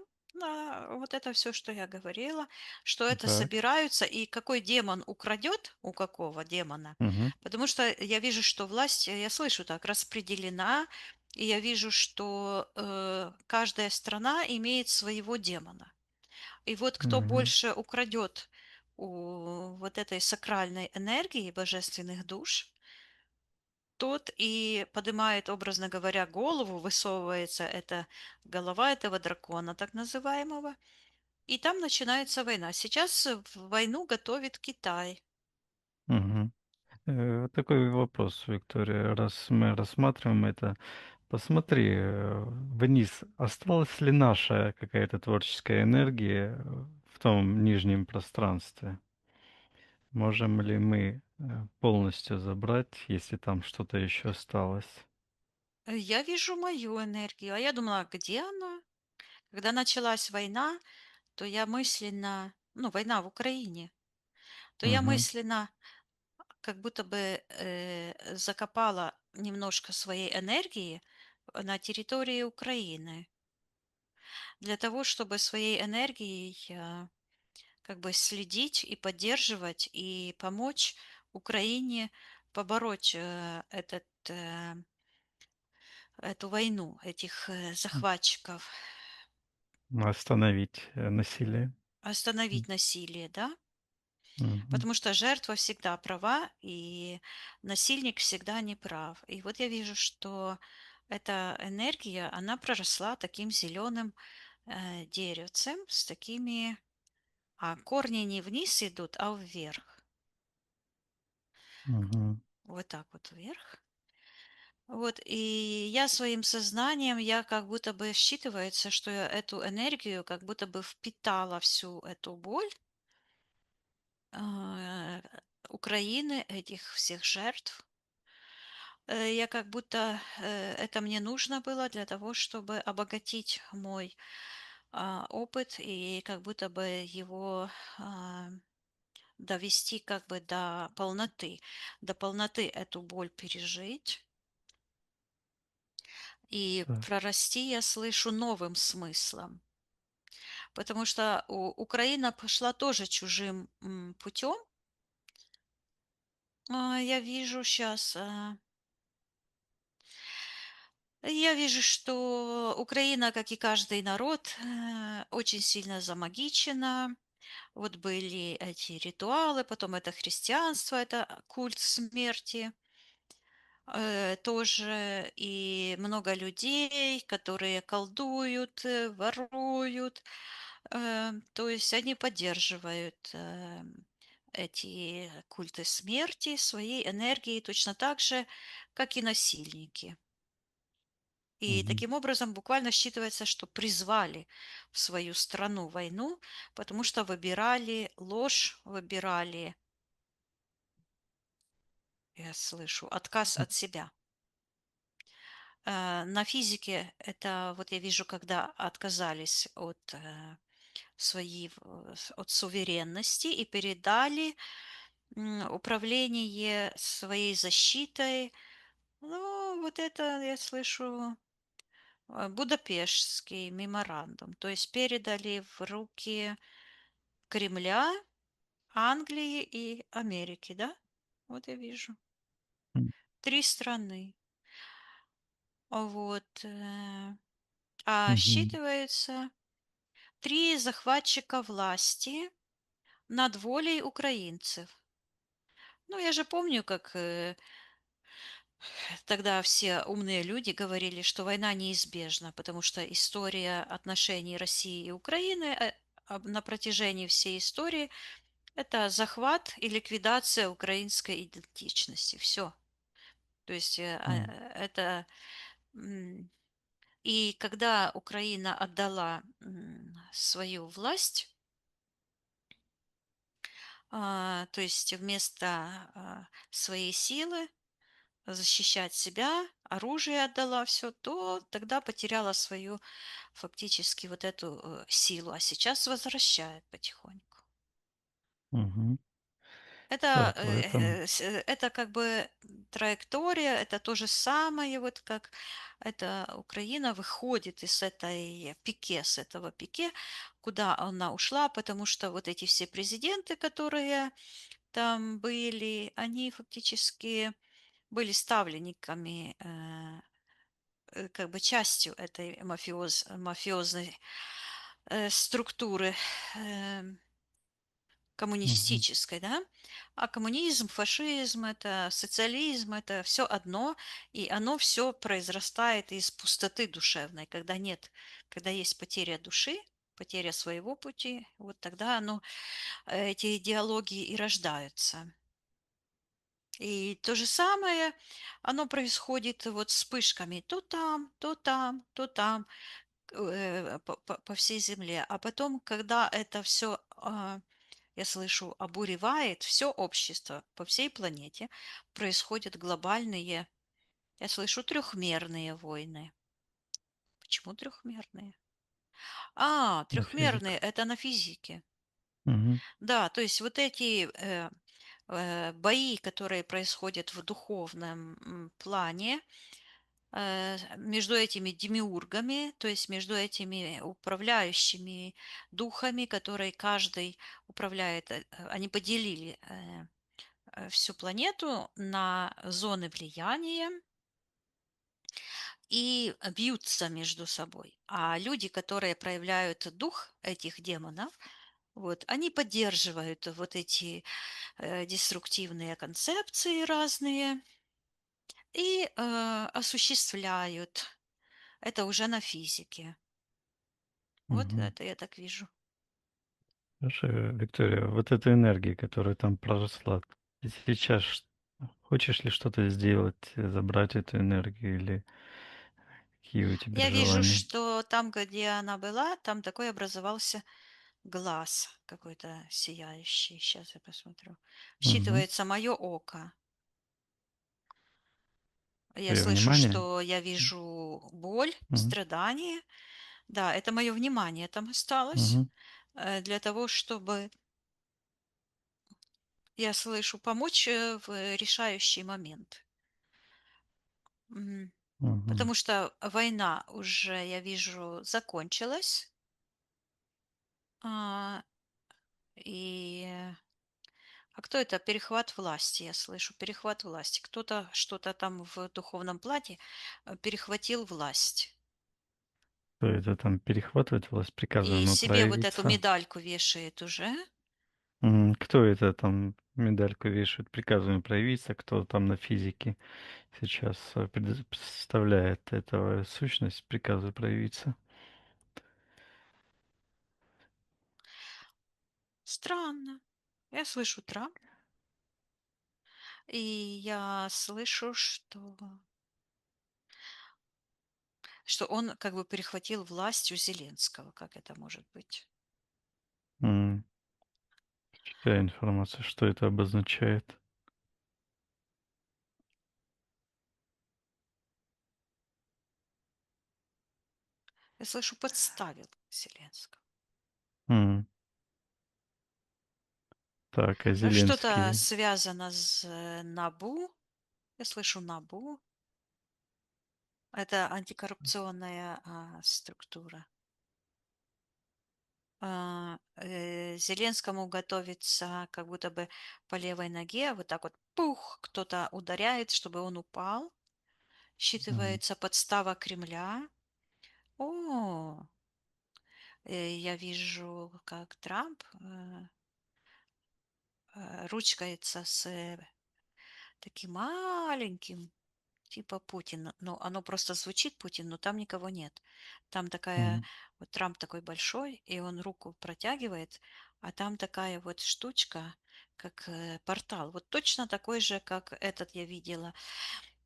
Вот это все, что я говорила, что это Так. собираются, и какой демон украдет у какого демона. Мгм. Потому что я вижу, что власть, я слышу так, распределена, и я вижу, что каждая страна имеет своего демона. И вот кто Мгм. больше украдет у вот этой сакральной энергии божественных душ, тот и поднимает, образно говоря, голову, высовывается эта голова этого дракона, так называемого, и там начинается война. Сейчас войну готовит Китай. Мгм. Вот такой вопрос, Виктория. Раз мы рассматриваем это, посмотри вниз. Осталась ли наша какая-то творческая энергия в том нижнем пространстве? Можем ли мы полностью забрать, если там что-то еще осталось? Я вижу мою энергию, а я думала, где она? Когда началась война, то я мысленно, ну, война в Украине, то я Мгм. мысленно как будто бы закопала немножко своей энергии на территории Украины для того, чтобы своей энергией как бы следить и поддерживать и помочь Украине побороть эту войну, этих захватчиков, Остановить насилие. остановить М. насилие, да? Мгм. Потому что жертва всегда права, и насильник всегда не прав. И вот я вижу, что эта энергия, она проросла таким зеленым деревцем с такими, а корни не вниз идут, а вверх. Мгм. Вот так вот вверх. Вот, и я своим сознанием, я как будто бы считывается, что я эту энергию как будто бы впитала всю эту боль а, Украины, этих всех жертв. Я как будто это мне нужно было для того, чтобы обогатить мой опыт и как будто бы его а, довести как бы до полноты эту боль пережить. И Так. прорасти, я слышу, новым смыслом. Потому что Украина пошла тоже чужим путем. Я вижу сейчас, Я вижу, что Украина, как и каждый народ, очень сильно замагичена. Вот были эти ритуалы, потом это христианство, это культ смерти. Тоже и много людей, которые колдуют, воруют. То есть они поддерживают эти культы смерти своей энергией точно так же, как и насильники. И Мгм. таким образом буквально считывается, что призвали в свою страну войну, потому что выбирали ложь, выбирали, я слышу, отказ от себя. На физике это вот я вижу, когда отказались от от суверенности и передали управление своей защитой. Ну, вот это я слышу Будапештский меморандум. То есть передали в руки Кремля, Англии и Америки, да? Вот я вижу. М. Три страны. Вот. А Мгм. считывается три захватчика власти над волей украинцев. Ну, я же помню, как тогда все умные люди говорили, что война неизбежна, потому что история отношений России и Украины на протяжении всей истории — это захват и ликвидация украинской идентичности. Все. То есть М. это... И когда Украина отдала свою власть, то есть вместо своей силы защищать себя, оружие отдала, все, то тогда потеряла свою фактически вот эту силу, а сейчас возвращает потихоньку. Мгм. Это, Так, в этом это как бы траектория, это то же самое, вот как это Украина выходит из этой пике, с этого пике, куда она ушла, потому что вот эти все президенты, которые там были, они фактически были ставленниками, как бы частью этой мафиозной структуры, эм, мгм, коммунистической, да? А коммунизм, фашизм, это социализм, это все одно, и оно все произрастает из пустоты душевной, когда нет, когда есть потеря души, потеря своего пути, вот тогда эти идеологии и рождаются. И то же самое, оно происходит вот вспышками то там, то там, то там, по всей земле. А потом, когда это все, я слышу, обуревает все общество по всей планете, происходят глобальные, я слышу, трехмерные войны. Почему трехмерные? на Трехмерные — физику. это на физике. Мгм, Да, то есть вот эти бои, которые происходят в духовном плане, между этими демиургами, то есть между этими управляющими духами, которые каждый управляет, они поделили всю планету на зоны влияния и бьются между собой. А люди, которые проявляют дух этих демонов, вот, они поддерживают вот эти деструктивные концепции разные и осуществляют это уже на физике. Вот мгм. это я так вижу. Слушай, Виктория, вот эта энергия, которая там проросла, ты сейчас хочешь ли что-то сделать, забрать эту энергию или какие у тебя Я вижу, желания? что там, где она была, там такой образовался глаз какой-то сияющий. Сейчас я посмотрю. Мгм. Считывается мое око. Я Твое слышу, внимание? что я вижу боль, Мгм, страдание. Да, это мое внимание там осталось мгм, для того, чтобы, я слышу, помочь в решающий момент. М, мгм, Потому что война уже, я вижу, закончилась. А, И Кто это? Перехват власти, я слышу, перехват власти. Кто-то что-то там в духовном плане перехватил власть. Кто это там перехватывает власть, И приказываемо себе вот эту проявиться? медальку вешает уже. Кто это там медальку вешает, приказываемо проявиться, кто там на физике сейчас представляет этого сущность, приказа проявиться? Странно. Я слышу Трамп, и я слышу, что он как бы перехватил власть у Зеленского. Как это может быть? М, Читаю информацию, что это обозначает. Я слышу, подставил Зеленского. М, Так, а Что-то Зеленский? связано с НАБУ. Я слышу НАБУ. Это антикоррупционная структура. Зеленскому готовится как будто бы по левой ноге, вот так вот, пух, кто-то ударяет, чтобы он упал. М, Считывается подстава Кремля. О, я вижу, как Трамп ручкается с таким маленьким, типа Путин. Ну, оно просто звучит Путин, но там никого нет. Там такая, м, вот Трамп такой большой, и он руку протягивает, а там такая вот штучка, как портал. Вот точно такой же, как этот я видела.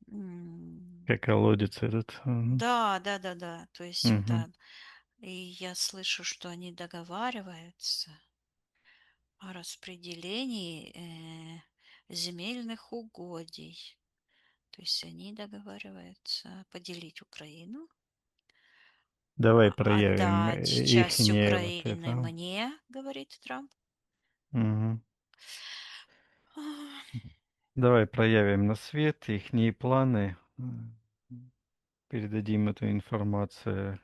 М, Как колодец этот. Да, да, да, да. То есть вот Мгм. там. И я слышу, что они договариваются о распределении земельных угодий. То есть они договариваются поделить Украину, Давай проявим отдать часть ихнее вот Украины это. мне, говорит Трамп. Мгм. А, Давай проявим на свет ихние планы, передадим эту информацию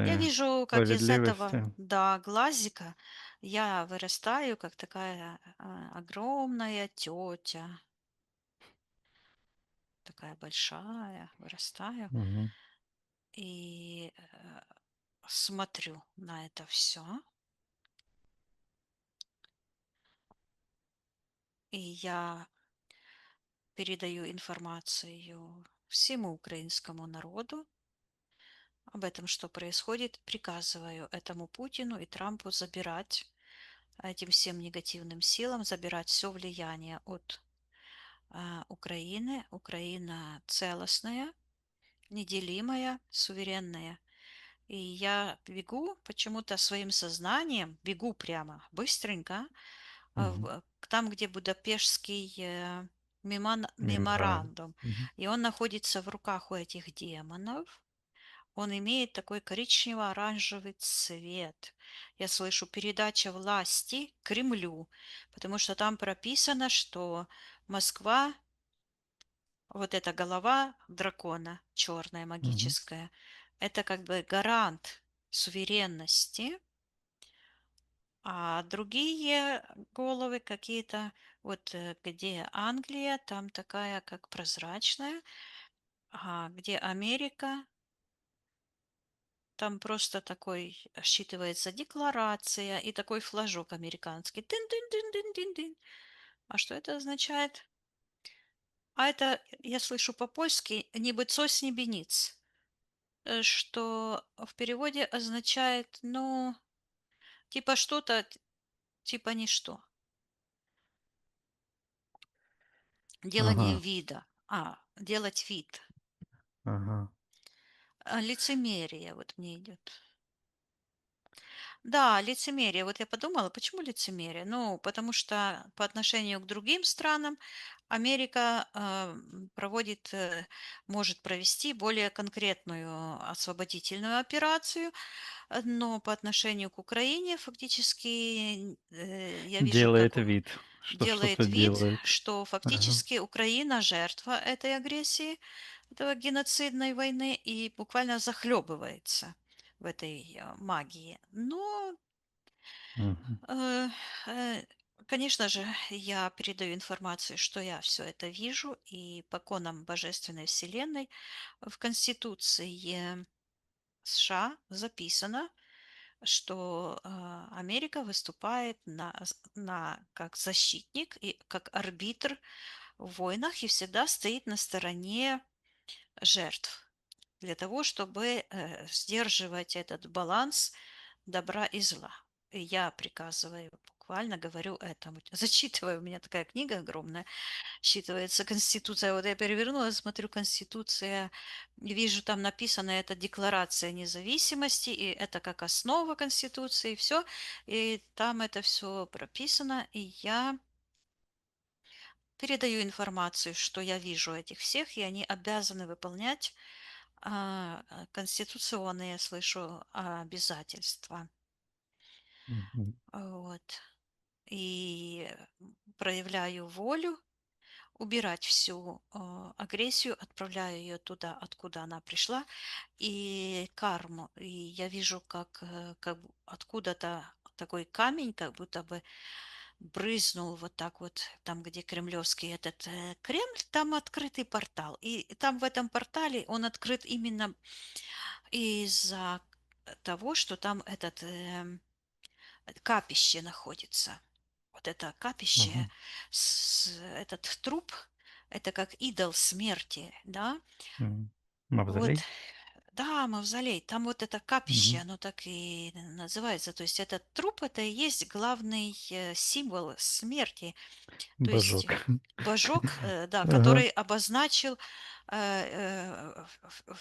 Я конные вижу, как из этого, справедливости. да, глазика я вырастаю, как такая огромная тетя, такая большая, вырастаю Мгм. и смотрю на это все. И я передаю информацию всему украинскому народу об этом, что происходит, приказываю этому Путину и Трампу забирать этим всем негативным силам, забирать все влияние от Украины. Украина целостная, неделимая, суверенная. И я бегу почему-то своим сознанием, бегу прямо быстренько, Мгм. там, где Будапештский Меморандум. меморандум. Мгм. И он находится в руках у этих демонов. Он имеет такой коричнево-оранжевый цвет. Я слышу передача власти Кремлю, потому что там прописано, что Москва, вот эта голова дракона, черная, Мгм. магическая, это как бы гарант суверенности, а другие головы какие-то, вот где Англия, там такая как прозрачная, а где Америка, там просто такой считывается декларация и такой флажок американский. Тын-тын-тын-тын-тын-тын. А что это означает? А это, я слышу по-польски, «ни быцось, ни бениц», что в переводе означает, ну, типа что-то, типа ничто. Делание Ага, вида. Делать вид. ага. Лицемерие вот мне идет. Да, лицемерие. Вот я подумала, почему лицемерие? Ну, потому что по отношению к другим странам Америка проводит, может провести более конкретную освободительную операцию, но по отношению к Украине фактически я вижу, Делает как вид, что делает что-то вид, делает. что Ага. фактически Украина жертва этой агрессии, этого геноцидной войны и буквально захлебывается в этой магии. Но Мгм. Э, э, Конечно же, я передаю информацию, что я все это вижу, и по конам Божественной Вселенной в Конституции США записано, что Америка выступает как защитник и как арбитр в войнах и всегда стоит на стороне жертв для того, чтобы сдерживать этот баланс добра и зла. И я приказываю, буквально говорю это. Зачитываю, у меня такая книга огромная, считывается Конституция. Вот я перевернула, смотрю, Конституция, и вижу, там написано, это Декларация независимости, и это как основа Конституции, все. И там это все прописано, и я передаю информацию, что я вижу этих всех, и они обязаны выполнять конституционные, слышу, обязательства. Мгм. Вот. И проявляю волю убирать всю агрессию, отправляю ее туда, откуда она пришла, и карму. И я вижу, откуда-то такой камень, как будто бы брызнул вот так вот, там, где кремлевский этот Кремль, там открытый портал. И там в этом портале он открыт именно из-за того, что там капище находится. Вот это капище, Мгм. этот труп, это как идол смерти, да? М. Вот, Мавзолей? да, мавзолей, там вот это капище, Мгм. оно так и называется. То есть этот труп, это и есть главный символ смерти. То есть Божок. божок, да, Ага. который обозначил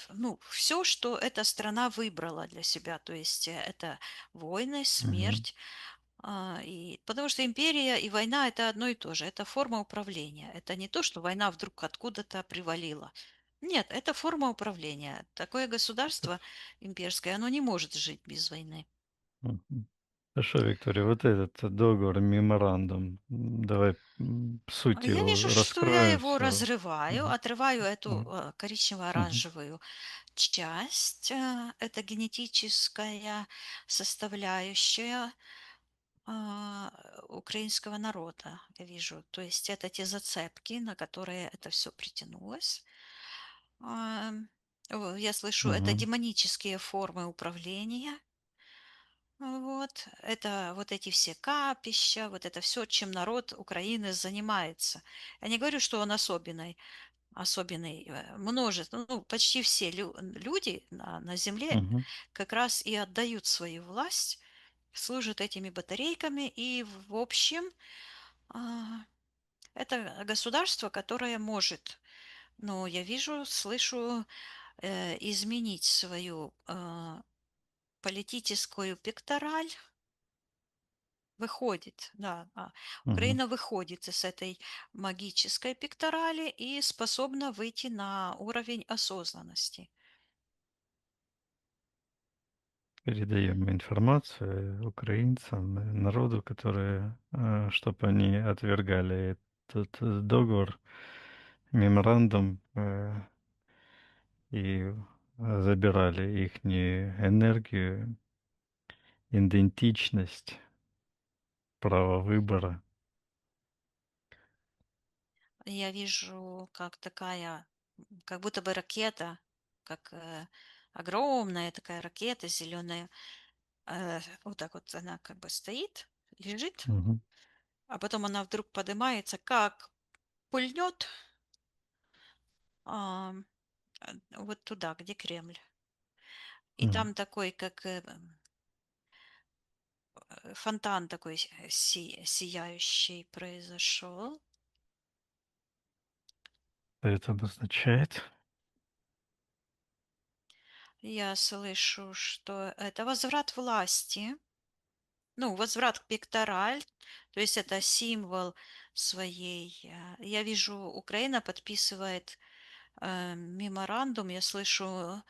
ну, все, что эта страна выбрала для себя. То есть это войны, Мгм. смерть, потому что империя и война это одно и то же, это форма управления. Это не то, что война вдруг откуда-то привалила. Нет, это форма управления. Такое государство имперское, оно не может жить без войны. Мгм. Хорошо, Виктория, вот этот договор, меморандум, давай суть Я его вижу, что я раскроем его все. разрываю, Мгм. отрываю эту Мгм. Мгм. коричнево-оранжевую часть. Это генетическая составляющая украинского народа, я вижу. То есть это те зацепки, на которые это все притянулось. Ам, я слышу, это Мгм. демонические формы управления. Вот, это вот эти все капища, вот это все, чем народ Украины занимается. Я не говорю, что он особенный, множество, ну, почти все люди на земле Мгм. как раз и отдают свою власть, служат этими батарейками, и в общем а, это государство, которое может, ну, я вижу, слышу, изменить свою политическую пектораль, выходит, да, Мгм. Украина выходит из этой магической пекторали и способна выйти на уровень осознанности. Передаем информацию украинцам, народу, которые, чтобы они отвергали этот договор, меморандум, и забирали ихнюю энергию, идентичность, право выбора. Я вижу, как такая, как будто бы ракета, как огромная такая ракета зеленая, вот так вот она как бы стоит, лежит, Мгм. а потом она вдруг поднимается, как пульнет вот туда, где Кремль. И Мгм. там такой, как фонтан такой сияющий произошел. Это обозначает. Я слышу, что это возврат власти, ну, возврат к пектораль, то есть это символ своей. Я вижу, Украина подписывает меморандум, я слышу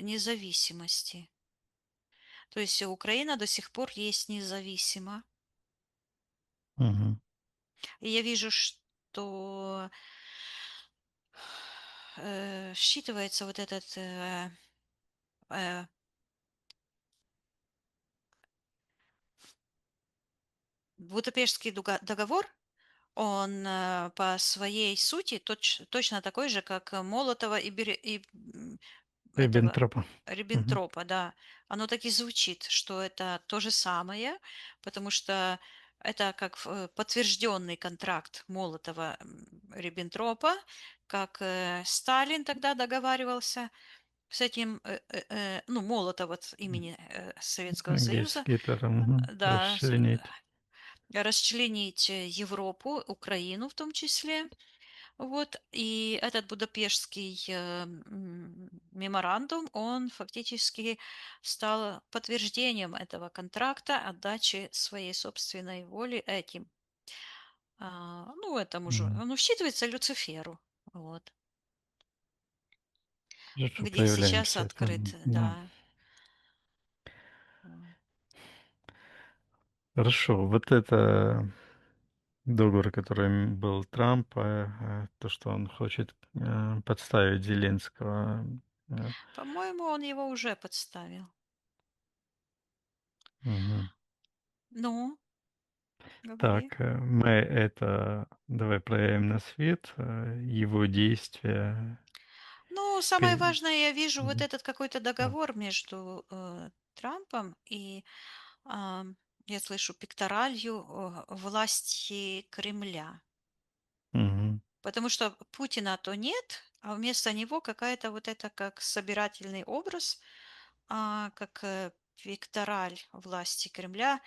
независимости. То есть Украина до сих пор есть независима. Мгм. И я вижу, что считывается вот этот э, Будапештский договор, он по своей сути точно такой же, как Молотова и этого Риббентропа. Мгм. Риббентропа, да. Оно так и звучит, что это то же самое, потому что это как подтвержденный контракт Молотова, Риббентропа, как Сталин тогда договаривался с этим, ну, Молотов от имени Советского С Союза, Гитлером, мгм. да, Расчленить. расчленить Европу, Украину в том числе. Вот, и этот Будапештский меморандум, он фактически стал подтверждением этого контракта отдачи своей собственной воли этим, ну, этому же, Мгм. он считывается Люциферу, вот, Что где сейчас проявляемся открыт, это, да. да. м. Хорошо, вот это договор, который, был Трампа, то, что он хочет, подставить Зеленского. Э, По-моему, он его уже подставил. Мгм. Ну, говори. Так, мы это давай проявим на свет, его действия. Ну, самое Пе важное, я вижу вот Мгм. этот какой-то Да. договор между Трампом и я слышу пекторалью власти Кремля. Мгм. Потому что Путина то нет, а вместо него какая-то вот это как собирательный образ, как пектораль власти Кремля.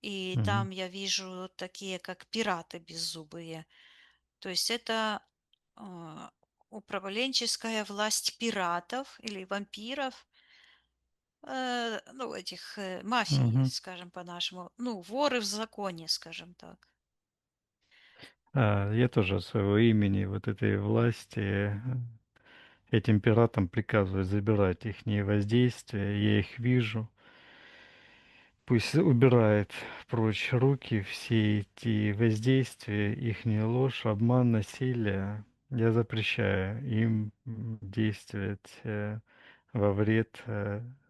И Мгм. там я вижу такие, как пираты беззубые. То есть это а, управленческая власть пиратов или вампиров, ну, этих мафии, Мгм. скажем по-нашему, ну, воры в законе, скажем так. Я тоже от своего имени, вот этой власти, этим пиратам приказываю забирать ихние воздействия. Я их вижу. Пусть убирает прочь руки все эти воздействия, ихняя ложь, обман, насилие. Я запрещаю им действовать во вред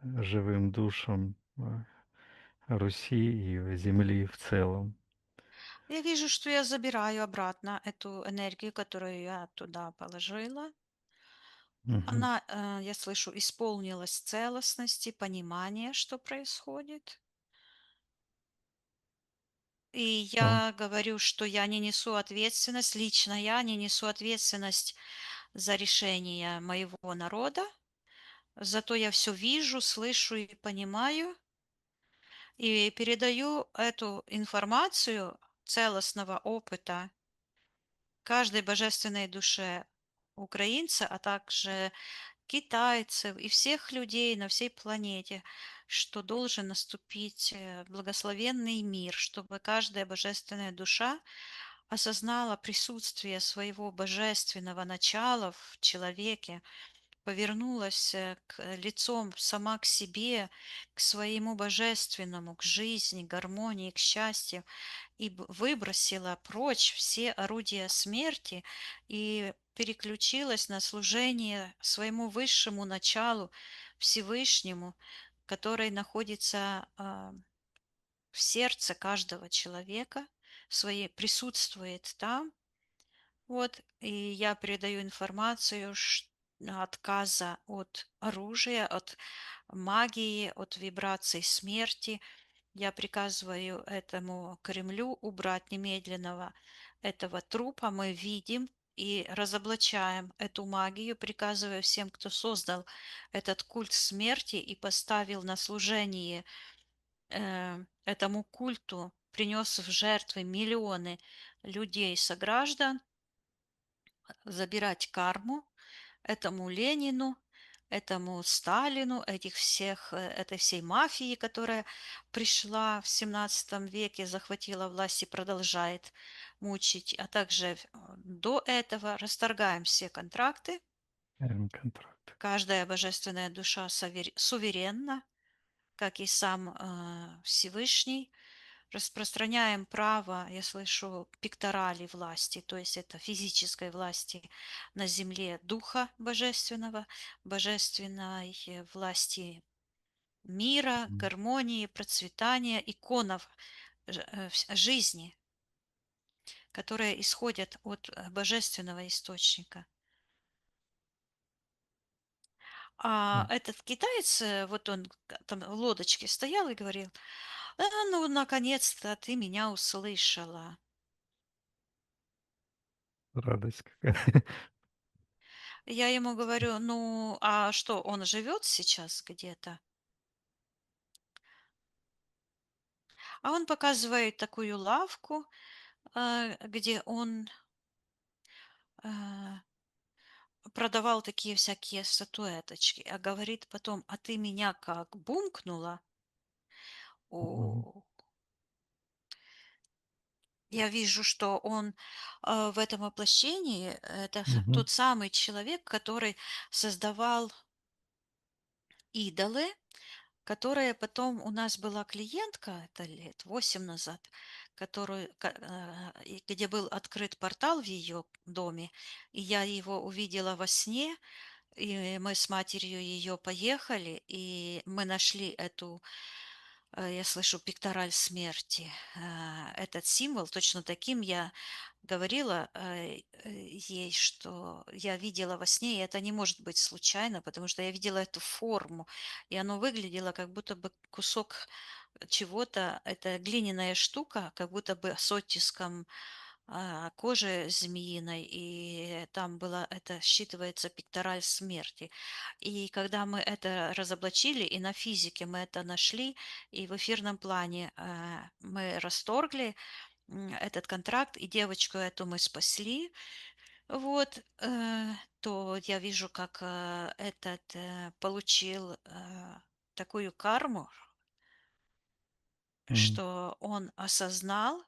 живым душам Руси и Земли в целом. Я вижу, что я забираю обратно эту энергию, которую я туда положила. Мгм. Она, я слышу, исполнилась целостности, понимания, что происходит. И Да. я говорю, что я не несу ответственность, лично я не несу ответственность за решение моего народа. Зато я все вижу, слышу и понимаю, и передаю эту информацию целостного опыта каждой божественной душе украинца, а также китайцев и всех людей на всей планете, что должен наступить благословенный мир, чтобы каждая божественная душа осознала присутствие своего божественного начала в человеке, повернулась лицом сама к себе, к своему божественному, к жизни, гармонии, к счастью, и выбросила прочь все орудия смерти и переключилась на служение своему высшему началу, Всевышнему, который находится в сердце каждого человека, присутствует там. Вот, и я передаю информацию отказа от оружия, от магии, от вибраций смерти, я приказываю этому Кремлю убрать немедленного этого трупа. Мы видим и разоблачаем эту магию, приказываю всем, кто создал этот культ смерти и поставил на служение этому культу, принес в жертвы миллионы людей, сограждан, забирать карму этому Ленину, этому Сталину, этой всей мафии, которая пришла в 17 веке, захватила власть и продолжает мучить, а также до этого расторгаем все контракты. Контракт. Каждая божественная душа суверенна, как и сам Всевышний. Распространяем право, я слышу, пекторали власти, то есть это физической власти на земле Духа Божественного, божественной власти мира, М. гармонии, процветания, иконов жизни, которые исходят от божественного источника. А М, этот китаец, вот он там в лодочке стоял и говорил: ну, наконец-то ты меня услышала. радость какая. Я ему говорю: ну, а что, он живет сейчас где-то? А он показывает такую лавку, где он э, продавал такие всякие статуэточки, а говорит потом: а ты меня как бумкнула, Мгм. о, я вижу, что он в этом воплощении это Мгм. тот самый человек, который создавал идолы, которая потом у нас была клиентка, это лет 8 назад, и где был открыт портал в ее доме, и я его увидела во сне, и мы с матерью ее поехали, и мы нашли эту, я слышу, пектораль смерти. Этот символ, точно таким я говорила ей, что я видела во сне, и это не может быть случайно, потому что я видела эту форму, и оно выглядело как будто бы кусок чего-то, это глиняная штука, как будто бы с оттиском кожи змеиной, и там была, это считывается пектораль смерти. И когда мы это разоблачили, и на физике мы это нашли, и в эфирном плане мы расторгли этот контракт, и девочку эту мы спасли, вот, то я вижу, как этот получил такую карму, М, что он осознал,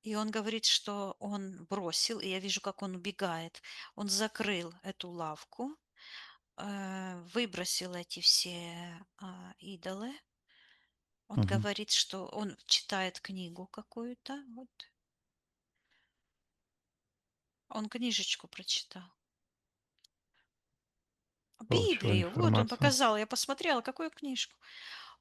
и он говорит, что он бросил, и я вижу, как он убегает. Он закрыл эту лавку, выбросил эти все идолы. Он мгм. говорит, что он читает книгу какую-то. Вот. Он книжечку прочитал. Получил Библию. Вот он информацию. показал. Я посмотрела, какую книжку.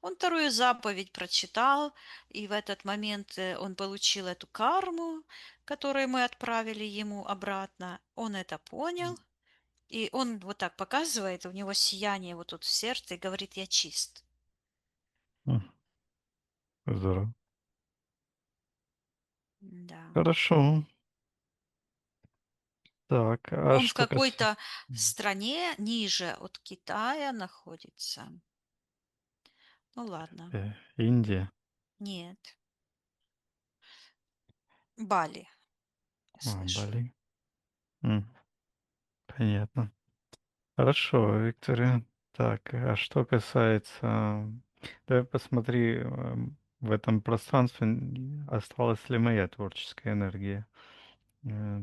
Он вторую заповедь прочитал, и в этот момент он получил эту карму, которую мы отправили ему обратно. Он это понял, и он вот так показывает, у него сияние вот тут в сердце и говорит: "Я чист". М, здорово. Да. Хорошо. Так, а Он в что касается какой-то стране ниже от Китая находится. Ну ладно. Индия? Нет. Бали, я слышу. Бали. М, понятно. Хорошо, Виктория. Так, а что касается, давай посмотри, в этом пространстве осталась ли моя творческая энергия.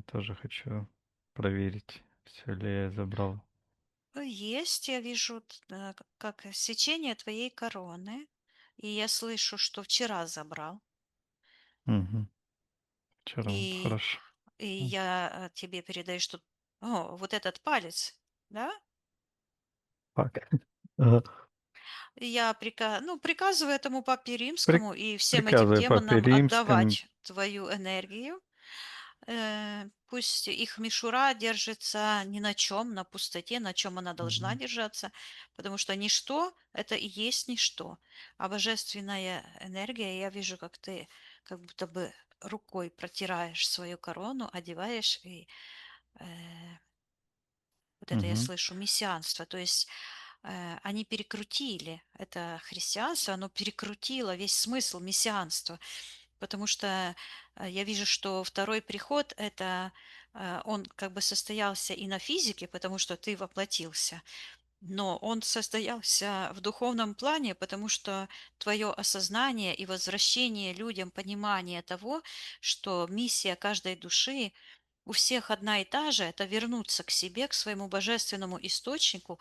Тоже хочу проверить, все ли я забрал. Есть, я вижу, как сечение твоей короны, и я слышу, что вчера забрал. Мгм. Вчера. И, Хорошо. и я тебе передаю, что вот этот палец, да? Так. Ага. И я приказываю этому папе При- римскому и всем этим Приказывай папе демонам римским. отдавать твою энергию. Пусть их мишура держится ни на чем, на пустоте, на чем она должна Мгм. держаться, потому что ничто– это и есть ничто. А божественная энергия, я вижу, как ты как будто бы рукой протираешь свою корону, одеваешь, и э, вот это я Мгм. слышу, мессианство. То есть они перекрутили это христианство, оно перекрутило весь смысл мессианства. Потому что я вижу, что второй приход это он как бы состоялся и на физике, потому что ты воплотился, но он состоялся в духовном плане, потому что твое осознание и возвращение людям понимания того, что миссия каждой души у всех одна и та же, это вернуться к себе, к своему божественному источнику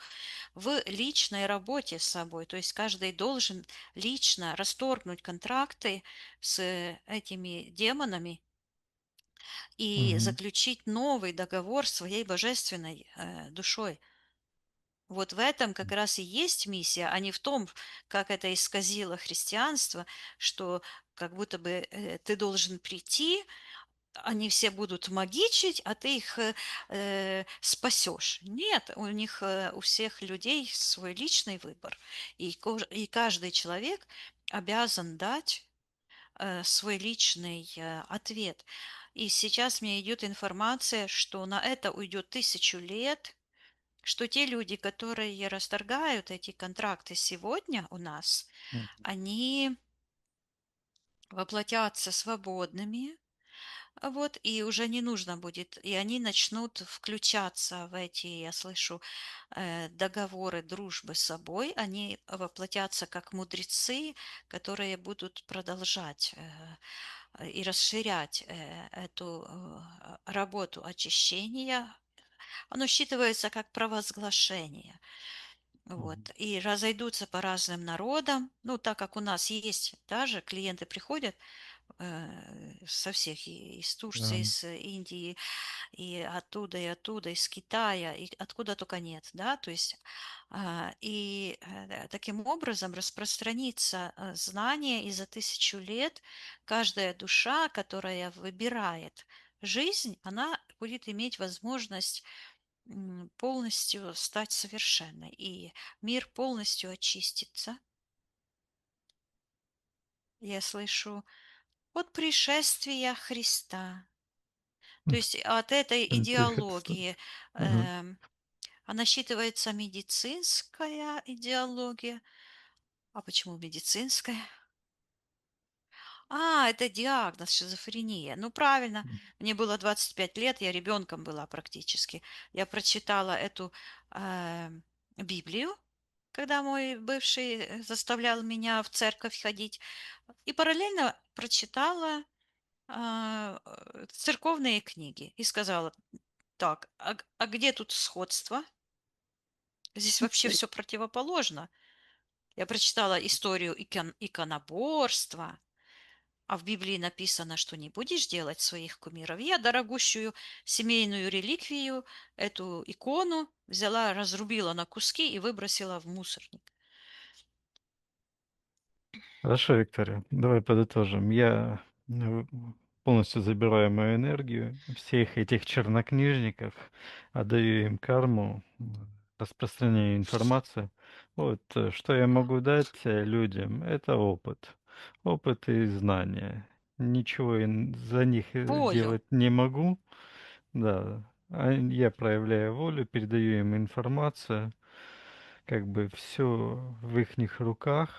в личной работе с собой. То есть каждый должен лично расторгнуть контракты с этими демонами и Мгм. заключить новый договор своей божественной душой. Вот в этом как раз и есть миссия, а не в том, как это исказило христианство, что как будто бы ты должен прийти, они все будут магичить, а ты их спасешь. Нет, у них, у всех людей свой личный выбор. И каждый человек обязан дать свой личный ответ. И сейчас мне идет информация, что на это уйдет 1000 лет, что те люди, которые расторгают эти контракты сегодня у нас, М. они воплотятся свободными, вот, и уже не нужно будет, и они начнут включаться в эти, я слышу, договоры дружбы с собой, они воплотятся как мудрецы, которые будут продолжать и расширять эту работу очищения. Оно считывается как провозглашение. Мгм. Вот, и разойдутся по разным народам. Ну, так как у нас есть даже клиенты приходят со всех, из Да. Турции, из Индии, и оттуда, из Китая, и откуда только нет, да, то есть таким образом распространится знание, и за 1000 лет каждая душа, которая выбирает жизнь, она будет иметь возможность полностью стать совершенной, и мир полностью очистится. Я слышу от пришествия Христа. То есть от этой Антихриста. идеологии Мгм. эм, насчитывается медицинская идеология. А почему медицинская? Это диагноз шизофрения. Ну, правильно. М. Мне было 25 лет, я ребенком была практически. Я прочитала эту э, Библию, когда мой бывший заставлял меня в церковь ходить, и параллельно прочитала церковные книги и сказала, так, а где тут сходство? Здесь вообще все противоположно. Я прочитала историю иконоборства, а в Библии написано, что не будешь делать своих кумиров. Я дорогущую семейную реликвию, эту икону, взяла, разрубила на куски и выбросила в мусорник. Хорошо, Виктория, давай подытожим. Я полностью забираю мою энергию, всех этих чернокнижников, отдаю им карму, распространяю информацию. Вот, что я могу дать людям, это опыт. Опыт и знания. Ничего я за них Волю. сделать не могу. Да, я проявляю волю, передаю им информацию, как бы все в ихних руках,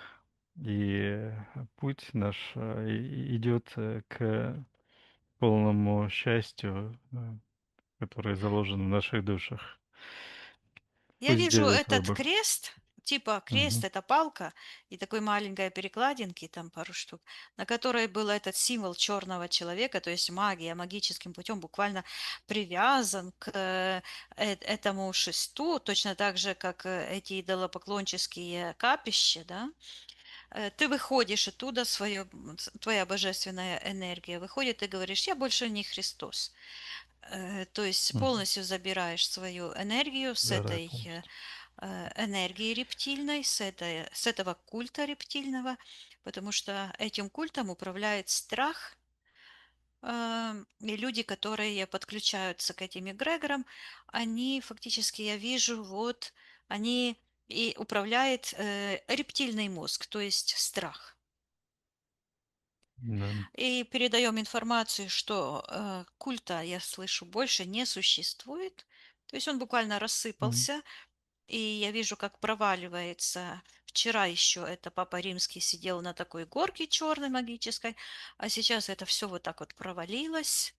и путь наш идет к полному счастью, которое заложено в наших душах. Я Пусть вижу делают этот выбор. крест, типа Мгм. крест — это палка, и такой маленькой перекладинки, там пару штук, на которой был этот символ черного человека, то есть магия, магическим путем буквально привязан к этому шесту, точно так же, как эти идолопоклонческие капища, да. Ты выходишь оттуда, твоя божественная энергия выходит, и говоришь, я больше не Христос. То есть Мгм. полностью забираешь свою энергию с Забираю этой полностью. энергии рептильной, с этого культа рептильного, потому что этим культом управляет страх, и люди, которые подключаются к этим эгрегорам, они фактически, я вижу, вот, они и управляет рептильный мозг, то есть страх. Да. И передаем информацию, что культа, я слышу, больше не существует. То есть он буквально Мгм. рассыпался, и я вижу, как проваливается. Вчера еще это Папа Римский сидел на такой горке черной магической, а сейчас это все вот так вот провалилось.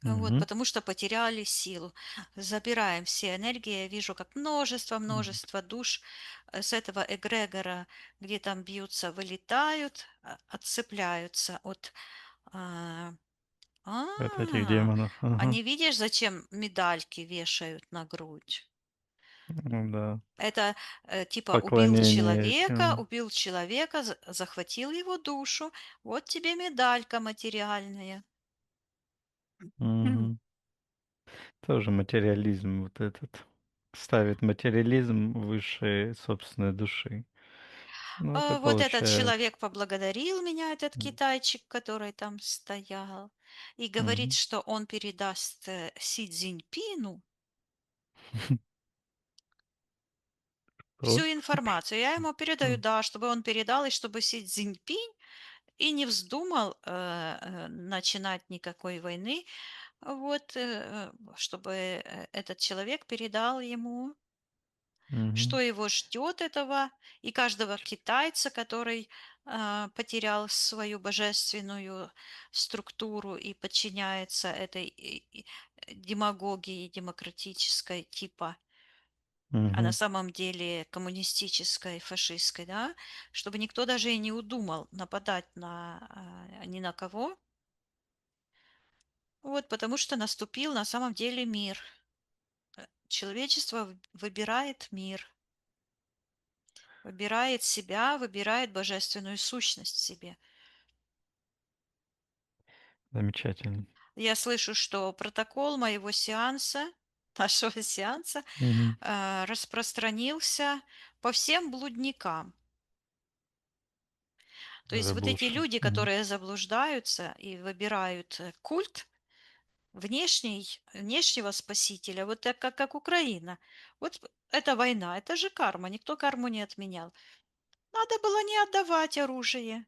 Вот, Мгм. потому что потеряли силу. Забираем все энергии. Я вижу, как Мгм. множество душ с этого эгрегора, где там бьются, вылетают, отцепляются от... а, От этих а, демонов. Ага. Они, видишь, зачем медальки вешают на грудь? Ну да. Это типа Поклонение этим. убил человека, захватил его душу, вот тебе медалька материальная. М. Мгм. Тоже материализм вот этот. ставит материализм выше собственной души. Ну, это Вот этот получается. человек поблагодарил меня, этот М. китайчик, который там стоял, и говорит, Мгм. что он передаст Си Цзиньпину Что? всю информацию. Я ему передаю, М. да, чтобы он передал, и чтобы Си Цзиньпинь и не вздумал начинать никакой войны, вот, чтобы этот человек передал ему, что Мгм. его ждет этого, и каждого китайца, который потерял свою божественную структуру и подчиняется этой демагогии демократической типа, а на Мгм. самом деле коммунистической, фашистской, да, чтобы никто даже и не удумал нападать ни на кого, вот, потому что наступил на самом деле мир. Человечество выбирает мир, выбирает себя, выбирает божественную сущность в себе. Замечательно. Я слышу, что протокол моего сеанса, нашего сеанса, Мгм. распространился по всем блудникам. То есть вот эти Заблудшим. люди, Мгм. которые заблуждаются и выбирают культ внешнего спасителя, вот так как Украина. Вот это война, это же карма, никто карму не отменял. Надо было не отдавать оружие,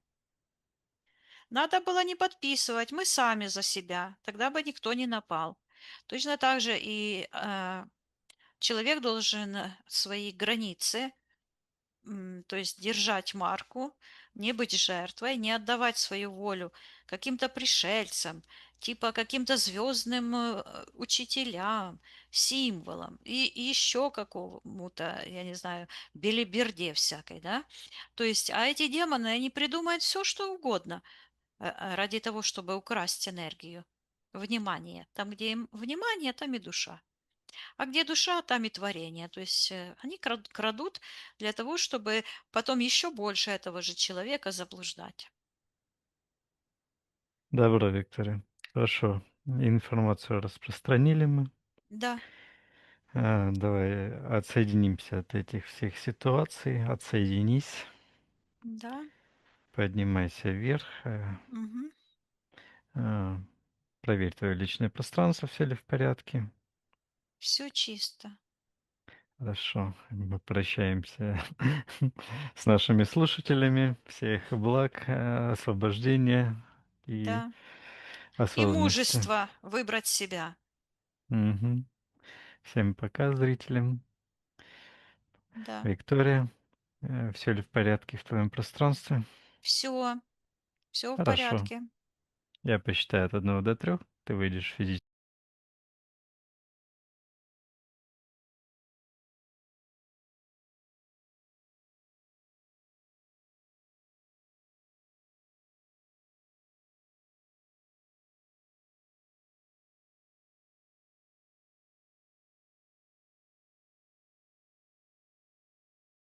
надо было не подписывать, мы сами за себя, тогда бы никто не напал. Точно так же и человек должен свои границы, то есть держать марку, не быть жертвой, не отдавать свою волю каким-то пришельцам, типа каким-то звездным учителям, символам и еще какому-то, я не знаю, белиберде всякой, да. То есть, а эти демоны, они придумают все, что угодно ради того, чтобы украсть энергию, внимание. Там, где им внимание, там и душа. А где душа, там и творение. То есть они крадут для того, чтобы потом еще больше этого же человека заблуждать. Добро, Виктория. Хорошо. Информацию распространили мы. Да, Давай отсоединимся от этих всех ситуаций. Отсоединись, да, поднимайся вверх, мгм. э, проверь твое личное пространство, все ли в порядке. Все чисто. Хорошо, мы прощаемся с нашими слушателями. Всех благ, освобождения и Да. И осознанности. мужество выбрать себя. Мгм. Всем пока, зрителям. Да. Виктория, все ли в порядке в твоем пространстве? Все, все в Хорошо. порядке. Я посчитаю от 1 до 3. Ты выйдешь в физическое